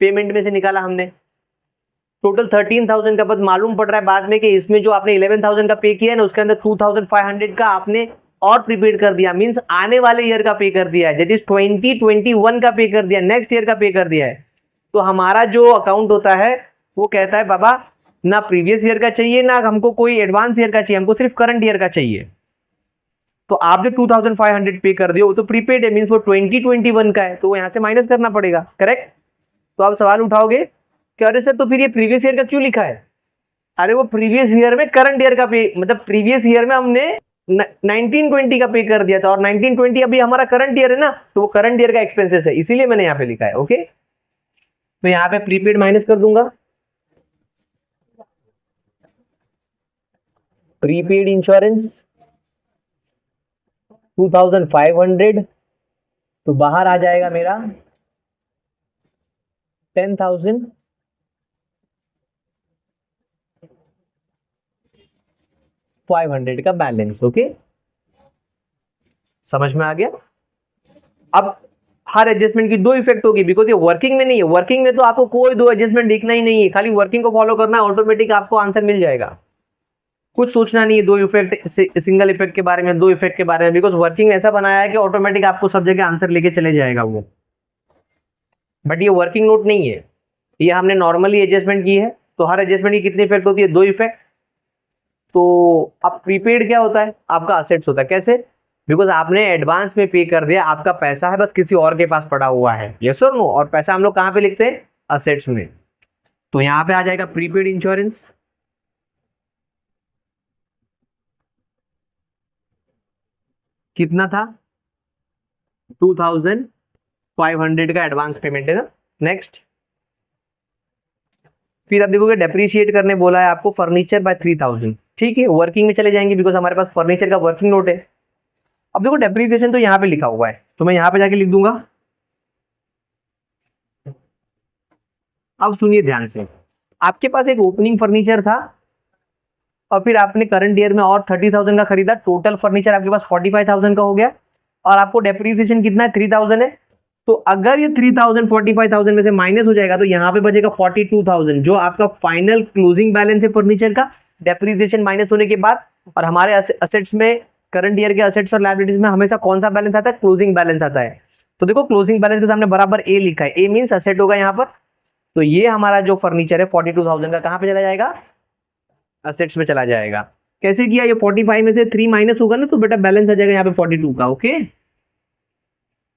पेमेंट में से निकाला हमने, टोटल 13,000 का। बस मालूम पड़ रहा है बाद में कि इसमें जो आपने 11,000 का पे किया है ना, उसके अंदर 2,500 का आपने और प्रीपेड कर दिया, मींस आने वाले ईयर का पे कर दिया है, दैट इज 2021 का पे कर दिया, नेक्स्ट ईयर का पे कर दिया है। तो हमारा जो अकाउंट होता है वो कहता है बाबा ना प्रीवियस ईयर का चाहिए ना हमको कोई एडवांस ईयर का चाहिए, हमको सिर्फ करंट ईयर का चाहिए। तो आप जो 2500 पे कर दियो वो तो प्रीपेड है, मींस वो 2021 का है, तो वो यहाँ से माइनस करना पड़ेगा, करेक्ट। तो आप सवाल उठाओगे कि अरे सर तो फिर ये प्रीवियस ईयर का क्यों लिखा है? अरे वो प्रीवियस ईयर में करंट ईयर का पे, मतलब प्रीवियस ईयर में हमने 1920 का पे कर दिया था और 1920 अभी हमारा करंट ईयर है ना, तो वो करंट ईयर का एक्सपेंसेस है, इसीलिए मैंने यहाँ पे लिखा है। ओके, तो यहाँ पे प्रीपेड माइनस कर दूंगा, प्रीपेड इंश्योरेंस 2500, तो बाहर आ जाएगा मेरा 10,500 का बैलेंस। ओके, समझ में आ गया। अब हर एडजस्टमेंट की दो इफेक्ट होगी, बिकॉज ये वर्किंग में नहीं है, वर्किंग में तो आपको कोई दो एडजस्टमेंट देखना ही नहीं है, खाली वर्किंग को फॉलो करना है, ऑटोमेटिक आपको आंसर मिल जाएगा, कुछ सोचना नहीं है दो इफेक्ट, सिंगल इफेक्ट के बारे में, दो इफेक्ट के बारे में, बिकॉज वर्किंग ऐसा बनाया है कि ऑटोमेटिक आपको सब जगह आंसर लेके चले जाएगा वो। बट ये वर्किंग नोट नहीं है, ये हमने नॉर्मली एडजस्टमेंट की है, तो हर एडजस्टमेंट की कितनी इफेक्ट होती है? दो इफेक्ट। तो अब प्रीपेड क्या होता है? आपका असेट्स होता है। कैसे? बिकॉज आपने एडवांस में पे कर दिया, आपका पैसा है बस किसी और के पास पड़ा हुआ है, यस और नो, और पैसा हम लोग कहाँ पे लिखते हैं? असेट्स में। तो यहाँ पे आ जाएगा प्रीपेड इंश्योरेंस, कितना था? 2500 का एडवांस पेमेंट है ना। नेक्स्ट, फिर आप देखोगे डेप्रीशिएट करने बोला है आपको फर्नीचर बाय 3000, ठीक है, वर्किंग में चले जाएंगे बिकॉज हमारे पास फर्नीचर का वर्किंग नोट है। अब देखो डेप्रीसिएशन तो यहाँ पे लिखा हुआ है, तो मैं यहाँ पे जाके लिख दूंगा। अब सुनिए ध्यान से, आपके पास एक ओपनिंग फर्नीचर था और फिर आपने करंट ईयर में और 30,000 का खरीदा, टोटल फर्नीचर आपके पास 45,000 का हो गया और आपको डेप्रीसिएशन कितना है? 3000 है। तो अगर ये 3000 45,000 में से माइनस हो जाएगा तो यहाँ पे बचेगा 42,000, जो आपका फाइनल क्लोजिंग बैलेंस है फर्नीचर का, डेप्रीसिएशन माइनस होने के बाद। और हमारे असेट्स में, करंट ईयर के असेट्स और लायबिलिटीज में हमेशा कौन सा बैलेंस आता है? क्लोजिंग बैलेंस आता है। तो देखो क्लोजिंग बैलेंस के सामने बराबर ए लिखा है, ए मीन्स असेट होगा यहाँ पर। तो ये हमारा जो फर्नीचर है 42,000 का कहाँ पे चला जाएगा? असेट्स में चला जाएगा। कैसे किया? ये 45 में से 3 माइनस होगा ना, तो बेटा बैलेंस आ जाएगा यहाँ पे 42 का। ओके,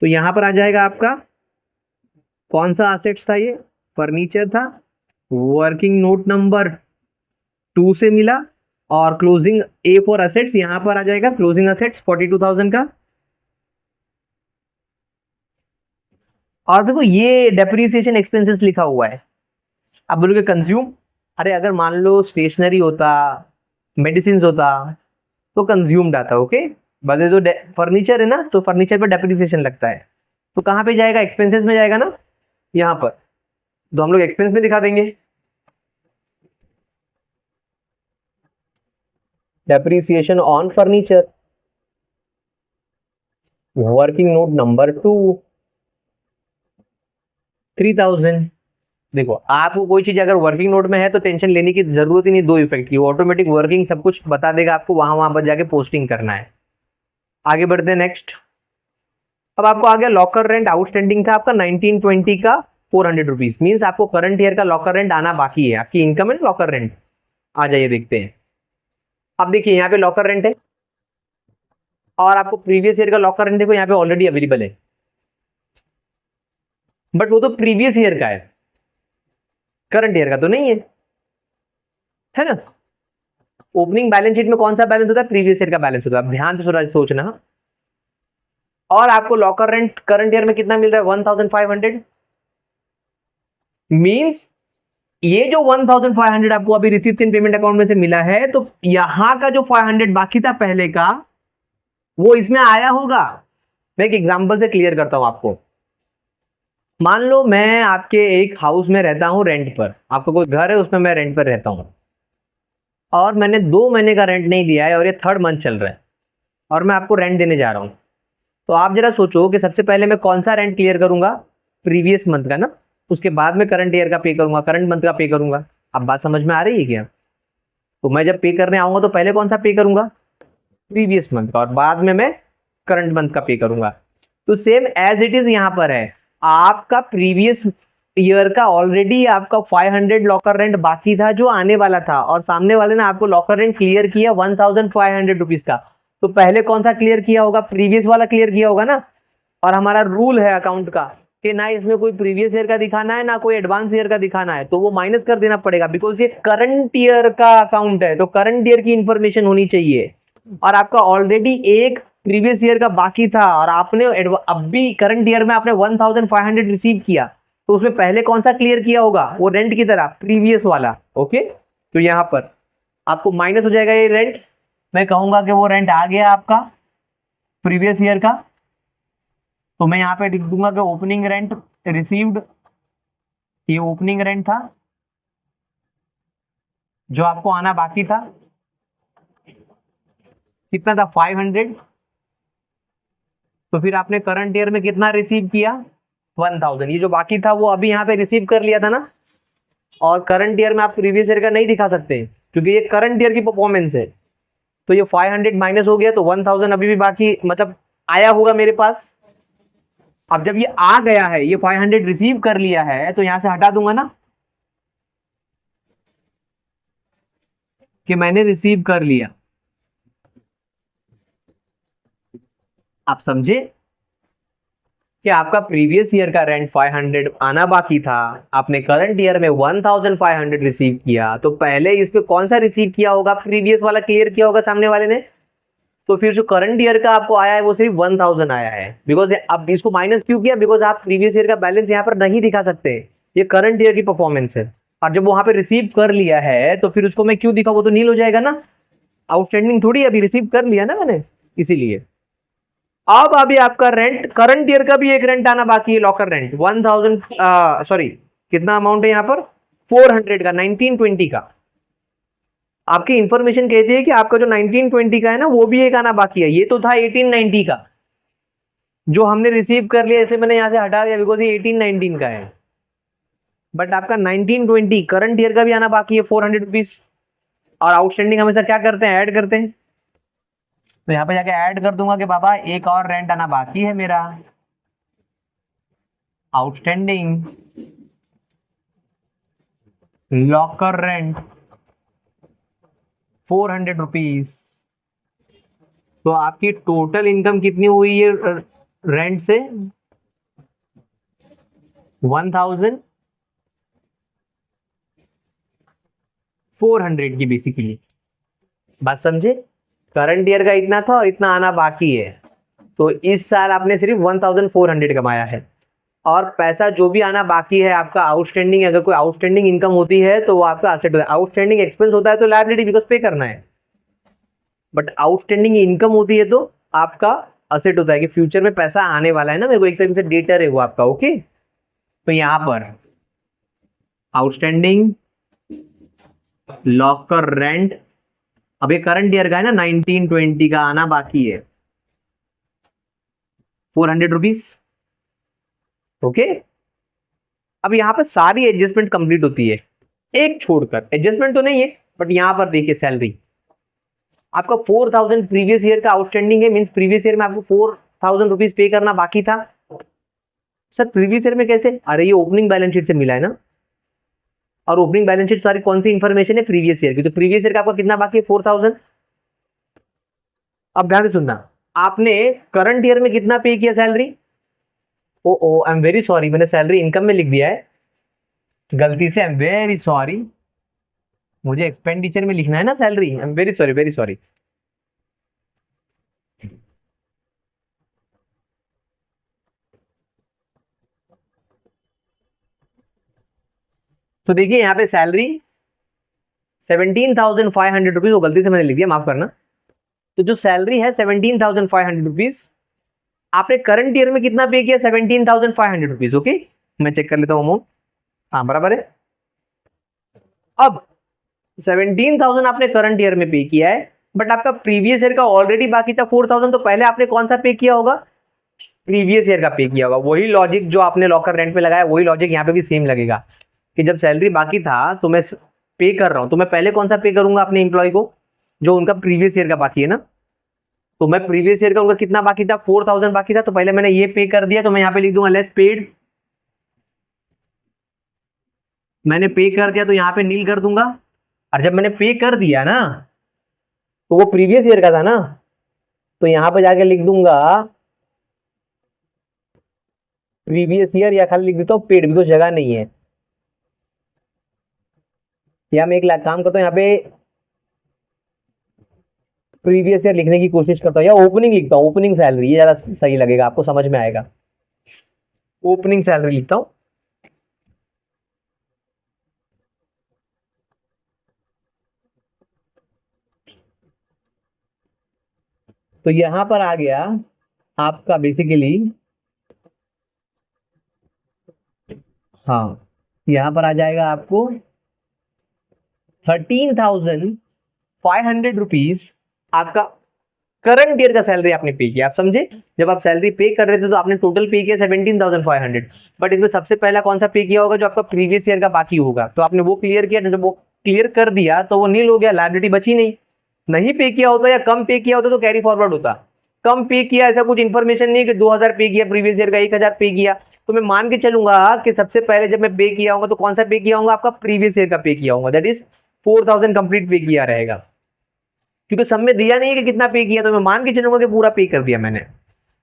तो यहां पर आ जाएगा आपका कौन सा असेट्स था? ये फर्नीचर था, वर्किंग नोट नंबर 2 से मिला, और क्लोजिंग ए फॉर असेट्स यहां पर आ जाएगा, क्लोजिंग असेट्स 42,000 का। और देखो ये डेप्रीसिएशन एक्सपेंसेस लिखा हुआ है। अब बोलोगे कंज्यूम, अरे अगर मान लो स्टेशनरी होता, मेडिसिन होता तो कंज्यूम्ड आता। ओके, बदले तो फर्नीचर है ना, तो फर्नीचर पर डेप्रीसिएशन लगता है, तो कहाँ पे जाएगा? एक्सपेंसेस में जाएगा ना, यहाँ पर। तो हम लोग एक्सपेंस में दिखा देंगे, depreciation on furniture, working note number 2, 3000। देखो आपको कोई चीज अगर वर्किंग नोट में है तो टेंशन लेने की जरूरत ही नहीं, दो इफेक्ट की, ऑटोमेटिक वर्किंग सब कुछ बता देगा आपको, वहां पर जाके पोस्टिंग करना है। आगे बढ़ते हैं नेक्स्ट। अब आपको आ गया लॉकर रेंट, आउटस्टैंडिंग था आपका 1920 का 400 रुपीज, मीन्स आपको करंट ईयर का लॉकर रेंट आना बाकी है, आपकी इनकम है लॉकर रेंट। आ जाइए देखते हैं। अब देखिए यहाँ पे लॉकर रेंट है और आपको प्रीवियस ईयर का लॉकर रेंट देखो यहाँ पे ऑलरेडी अवेलेबल है, बट वो तो प्रीवियस ईयर का है, करंट ईयर का तो नहीं है ना। ओपनिंग बैलेंस शीट में कौन सा बैलेंस होता है? प्रीवियस ईयर का बैलेंस होता है। ध्यान से सोचना। और आपको लॉकर रेंट करंट ईयर में कितना मिल रहा है? 1500। मींस ये जो 1500 आपको अभी रिसीव्ड इन पेमेंट अकाउंट में से मिला है, तो यहां का जो 500 बाकी था पहले का, वो इसमें आया होगा। मैं एक एग्जांपल से क्लियर करता हूं आपको। मान लो मैं आपके एक हाउस में रहता हूं रेंट पर, आपका कोई घर है उसमें मैं रेंट पर रहता हूं, और मैंने 2 महीने का रेंट नहीं दिया है और ये 3rd मंथ चल रहा है और मैं आपको रेंट देने जा रहा हूं। तो आप जरा सोचो कि सबसे पहले मैं कौन सा रेंट क्लियर करूंगा? प्रीवियस मंथ का ना, उसके बाद में करंट ईयर का पे करूंगा, करंट मंथ का पे करूंगा। अब बात समझ में आ रही है क्या? तो मैं जब पे करने आऊंगा तो पहले कौन सा पे करूंगा? प्रीवियस मंथ का, और बाद में मैं करंट मंथ का पे करूंगा। तो सेम एज इट इज यहां पर है, आपका प्रीवियस ईयर का ऑलरेडी आपका 500 लॉकर रेंट बाकी था जो आने वाला था, और सामने वाले ने आपको लॉकर रेंट क्लियर किया 1500 रुपीज का, तो पहले कौन सा क्लियर किया होगा? प्रीवियस वाला क्लियर किया होगा ना। और हमारा रूल है अकाउंट का कि ना इसमें कोई प्रीवियस ईयर का दिखाना है ना कोई एडवांस ईयर का दिखाना है, तो वो माइनस कर देना पड़ेगा, बिकॉज ये करंट ईयर का अकाउंट है, तो करंट ईयर की इंफॉर्मेशन होनी चाहिए। और आपका ऑलरेडी एक प्रीवियस ईयर का बाकी था और आपने अब भी करंट ईयर में आपने 1500 रिसीव किया, तो उसमें पहले कौन सा क्लियर किया होगा? वो रेंट की तरह प्रीवियस वाला। ओके, तो यहां पर आपको माइनस हो जाएगा ये रेंट। मैं कहूंगा कि वो रेंट आ गया आपका प्रीवियस ईयर का, तो मैं यहाँ पे लिख दूंगा कि ओपनिंग रेंट रिसीव्ड, ये ओपनिंग रेंट था जो आपको आना बाकी था। कितना था? 500। तो फिर आपने करंट ईयर में कितना रिसीव किया? 1000। ये जो बाकी था वो अभी यहाँ पे रिसीव कर लिया था ना। और करंट ईयर में आप प्रीवियस ईयर का नहीं दिखा सकते क्योंकि ये करंट ईयर की परफॉर्मेंस है। तो ये 500 माइनस हो गया, तो 1000 अभी भी बाकी, मतलब आया होगा मेरे पास। अब जब ये आ गया है, ये 500 रिसीव कर लिया है, तो यहां से हटा दूंगा ना कि मैंने रिसीव कर लिया। आप समझे कि आपका प्रीवियस ईयर का रेंट 500 आना बाकी था, आपने करंट ईयर में 1500 रिसीव किया, तो पहले इस पे कौन सा रिसीव किया होगा? प्रीवियस वाला क्लियर किया होगा सामने वाले ने। तो फिर जो करंट ईयर का आपको आया है वो सिर्फ 1000 आया है, बिकॉज अब इसको माइनस क्यों किया? बिकॉज आप प्रीवियस ईयर का बैलेंस यहाँ पर नहीं दिखा सकते, ये करंट ईयर की परफॉर्मेंस है। और जब वहां पे रिसीव कर लिया है तो फिर उसको मैं क्यों दिखा? वो तो नील हो जाएगा ना, आउटस्टैंडिंग थोड़ी, अभी रिसीव कर लिया ना मैंने, इसीलिए। अब अभी आपका रेंट, करंट ईयर का भी एक रेंट आना बाकी है, लॉकर रेंट 1000, सॉरी कितना अमाउंट है यहाँ पर? 400 का, 1920 का। आपकी इंफॉर्मेशन कहती है कि आपका जो 1920 का है ना वो भी एक आना बाकी है। ये तो था 1890 का जो हमने रिसीव कर लिया, इसलिए मैंने यहां से हटा दिया बिकॉज ये 1819 का है। बट आपका 1920 करंट ईयर का भी आना बाकी है 400 रुपीज। और आउटस्टैंडिंग हमेशा क्या करते हैं? ऐड करते हैं। तो यहाँ पे जाके ऐड कर दूंगा कि बाबा एक और रेंट आना बाकी है मेरा, आउटस्टैंडिंग लॉकर रेंट 400 रुपीज। तो आपकी टोटल इनकम कितनी हुई है रेंट से? 1400 की बेसिकली। बात समझे? करंट ईयर का इतना था और इतना आना बाकी है, तो इस साल आपने सिर्फ 1400 कमाया है। और पैसा जो भी आना बाकी है आपका आउटस्टैंडिंग, अगर कोई आउटस्टैंडिंग इनकम होती है तो वो आपका असेट होता है। आउटस्टैंडिंग एक्सपेंस होता है तो लायबिलिटी, बिकॉज पे करना है। बट आउटस्टैंडिंग इनकम होती है तो आपका असेट होता है कि फ्यूचर में पैसा आने वाला है ना मेरे को, एक तरीके से डेटर है वो आपका। ओके, तो यहां पर आउटस्टैंडिंग लॉकर रेंट, अब ये करंट ईयर का है ना, 1920 का आना बाकी है 400 रुपीज। ओके, अब यहां पर सारी एडजस्टमेंट कंप्लीट होती है, एक छोड़कर। एडजस्टमेंट तो नहीं है, बट यहां पर देखिए सैलरी आपका 4000 प्रीवियस ईयर का आउटस्टैंडिंग है, मींस प्रीवियस ईयर में आपको 4000 रुपीज पे करना बाकी था। सर प्रीवियस ईयर में कैसे? अरे ये ओपनिंग बैलेंस शीट से मिला है ना, और ओपनिंग बैलेंस शीट सारी कौन सी इंफॉर्मेशन है? प्रीवियस ईयर की। तो प्रीवियस ईयर का आपका कितना बाकी है? 4000। अब ध्यान से सुनना, आपने करंट ईयर में कितना पे किया salary? Oh I am very sorry, मैंने सैलरी इनकम में लिख दिया है गलती से, आई एम वेरी सॉरी। मुझे एक्सपेंडिचर में लिखना है ना salary, I am very sorry, very sorry. तो देखिए यहाँ पे सैलरी 17,500 रुपीज, वो गलती से मैंने लिख दिया, माफ करना। तो जो सैलरी है 17,500 रुपीज, आपने करंट ईयर में कितना पे किया? 17,500 रुपीज। ओके, मैं चेक कर लेता हूँ अमाउंट। हाँ बराबर है। अब 17,000 आपने करंट ईयर में पे किया है, बट आपका प्रीवियस ईयर का ऑलरेडी बाकी था 4,000, तो पहले आपने कौन सा पे किया होगा? प्रीवियस ईयर का पे किया होगा। वही लॉजिक जो आपने लॉकर रेंट पे लगाया, वही लॉजिक यहाँ पे भी सेम लगेगा कि जब सैलरी बाकी था तो मैं पे कर रहा हूँ, तो मैं पहले कौन सा पे करूंगा अपने एम्प्लॉय को? जो उनका प्रीवियस ईयर का बाकी है ना। तो मैं प्रीवियस ईयर का उनका कितना बाकी था? 4,000 बाकी था, तो पहले मैंने ये पे कर दिया, तो मैं यहाँ पे लिख दूंगा लेस पेड मैंने पे कर दिया तो यहाँ पे नील कर दूंगा, और जब मैंने पे कर दिया ना तो वो प्रीवियस ईयर का था ना, तो यहाँ पे जाके लिख दूंगा प्रीवियस ईयर, या खाली लिख देता हूँ पेड, बिकॉज जगह नहीं है। या मैं एक लाख काम करता हूँ, यहाँ पे प्रीवियस ईयर लिखने की कोशिश करता हूँ, या ओपनिंग लिखता हूँ, ओपनिंग सैलरी, ये ज्यादा सही लगेगा, आपको समझ में आएगा। ओपनिंग सैलरी लिखता हूँ। तो यहां पर आ गया आपका बेसिकली, हाँ यहां पर आ जाएगा आपको 13,500 रुपीज आपका करंट ईयर का सैलरी आपने पे किया। आप समझे, जब आप सैलरी पे कर रहे थे तो आपने टोटल पे किया 17,500, बट इसमें सबसे पहला कौन सा पे किया होगा, जो आपका प्रीवियस ईयर का बाकी होगा, तो आपने वो क्लियर किया। जब वो क्लियर कर दिया तो वो नील हो गया, लायबिलिटी बची नहीं। नहीं पे किया होता या कम पे किया होता तो कैरी फॉरवर्ड होता। कम पे किया, ऐसा कुछ इन्फॉर्मेशन नहीं कि 2,000 पे किया प्रीवियस ईयर का, 1,000 पे किया, तो मैं मान के चलूंगा कि सबसे पहले जब मैं पे किया होगा तो कौन सा पे किया होगा, आपका प्रीवियस ईयर का पे किया होगा, दैट इज 4,000 कंप्लीट पे किया रहेगा। क्योंकि सब में दिया नहीं है कि कितना पे किया, तो मैं मान के चलूंगा कि पूरा पे कर दिया मैंने।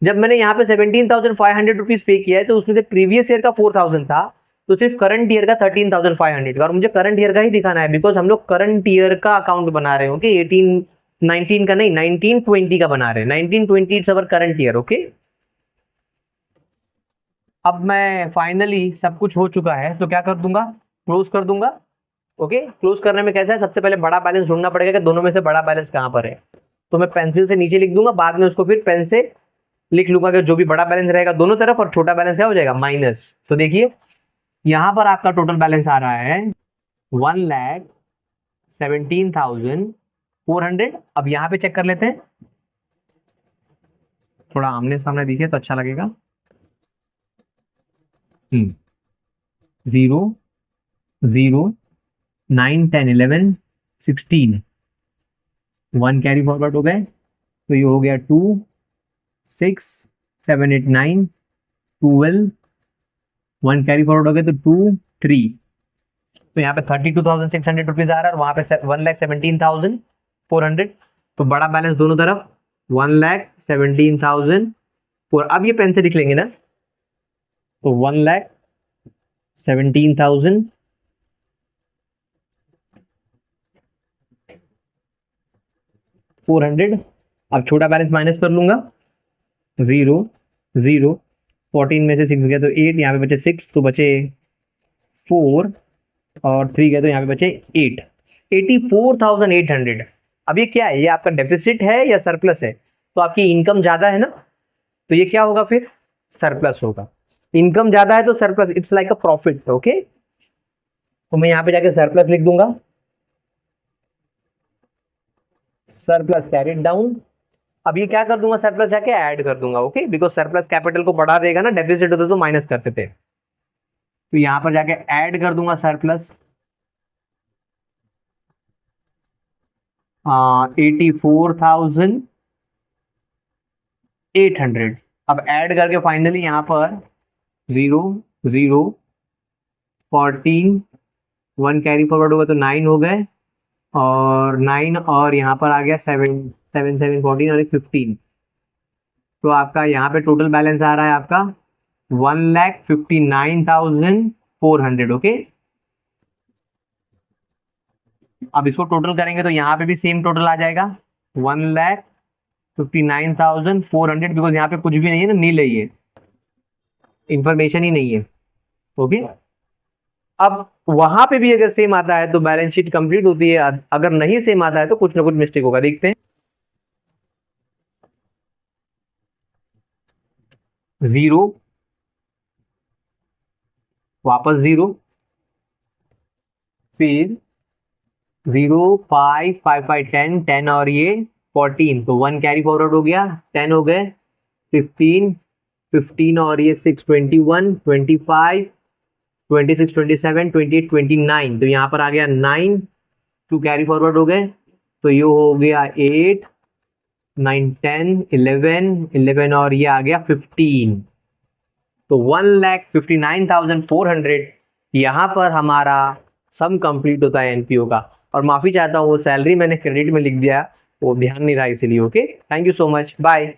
जब मैंने यहाँ पे 17,500 रुपीज पे किया है तो उसमें से प्रीवियस ईयर का 4,000 था, तो सिर्फ करंट ईयर का 13,500 का, और मुझे करंट ईयर का ही दिखाना है, बिकॉज हम लोग करंट ईयर का अकाउंट बना रहे हैं। ओके, 19 का नहीं, 1920 का बना रहे हैं। 1920 it's our current year. Okay, अब मैं फाइनली सब कुछ हो चुका है तो क्या कर दूंगा, क्लोज कर दूंगा। ओके, क्लोज करने में कैसा है, सबसे पहले बड़ा बैलेंस ढूंढना पड़ेगा कि दोनों में से बड़ा बैलेंस कहां पर है। तो मैं पेंसिल से नीचे लिख दूंगा, बाद में उसको फिर पेन से लिख लूंगा कि जो भी बड़ा बैलेंस रहेगा दोनों तरफ, और छोटा बैलेंस क्या हो जाएगा, माइनस। तो देखिए यहां पर आपका टोटल बैलेंस आ रहा है 1,17,400। अब यहाँ पे चेक कर लेते हैं, थोड़ा आमने सामने दिखे तो अच्छा लगेगा। 0 0 9 10 11 16, 1 कैरी फॉरवर्ड हो गए, तो ये हो गया 2 6 7 8 9 12, 1 कैरी फॉरवर्ड हो गया तो 2 3, तो यहाँ पे 32,600 रुपीज आ रहा है, और वहां पे 1,17,400। तो बड़ा बैलेंस दोनों तरफ 1,17,000। अब ये पेन से लिख लेंगे ना, तो 1,17,400। अब छोटा बैलेंस माइनस कर लूंगा, 0 0, 14 में से 6 गया तो 8, यहाँ पे बचे 6 तो बचे 4, और 3 गए तो यहाँ पे बचे 8, 84,800। अब ये क्या है, ये आपका डेफिसिट है या सरप्लस है, तो आपकी इनकम ज्यादा है ना, तो ये क्या होगा फिर, सरप्लस होगा। इनकम ज्यादा है तो surplus, it's like a profit. Okay, तो मैं यहाँ पे जाके सरप्लस लिख दूंगा, सरप्लस कैरिड डाउन। अब ये क्या कर दूंगा, सरप्लस जाके ऐड कर दूंगा। ओके, बिकॉज सरप्लस कैपिटल को बढ़ा देगा ना, डेफिसिट होता तो माइनस करते थे, तो यहां पर जाके ऐड कर दूंगा सरप्लस 84,800। अब ऐड करके फाइनली यहाँ पर 0 0 14, 1 कैरी फॉरवर्ड होगा तो 9 हो गए, और 9, और यहाँ पर आ गया 7 7 7 14 और एक 15। तो आपका यहाँ पे टोटल बैलेंस आ रहा है आपका 1,59,400। ओके, अब इसको टोटल करेंगे तो यहाँ पे भी सेम टोटल आ जाएगा 1,59,400, बिकॉज यहाँ पे कुछ भी नहीं है ना, नील है, ये इंफॉर्मेशन ही नहीं है। ओके, अब वहां पे भी अगर सेम आता है तो बैलेंस शीट कंप्लीट होती है, अगर नहीं सेम आता है तो कुछ ना कुछ मिस्टेक होगा, देखते हैं। 0, वापस 0, फिर 0 5 5 5 10 10, और ये 14, तो 1 कैरी फॉरवर्ड हो गया, 10 हो गए, 15 15, और ये 6 21 25 26 27 28 29, तो यहाँ पर आ गया 9, 2 कैरी फॉरवर्ड हो गए, तो ये हो गया 8 9 10 11 11, और ये आ गया 15। तो 1,59,400 यहाँ पर हमारा सम कंप्लीट होता है एनपीओ का। और माफ़ी चाहता हूँ, वो सैलरी मैंने क्रेडिट में लिख दिया, वो ध्यान नहीं रहा इसीलिए। Okay, thank you so much, bye.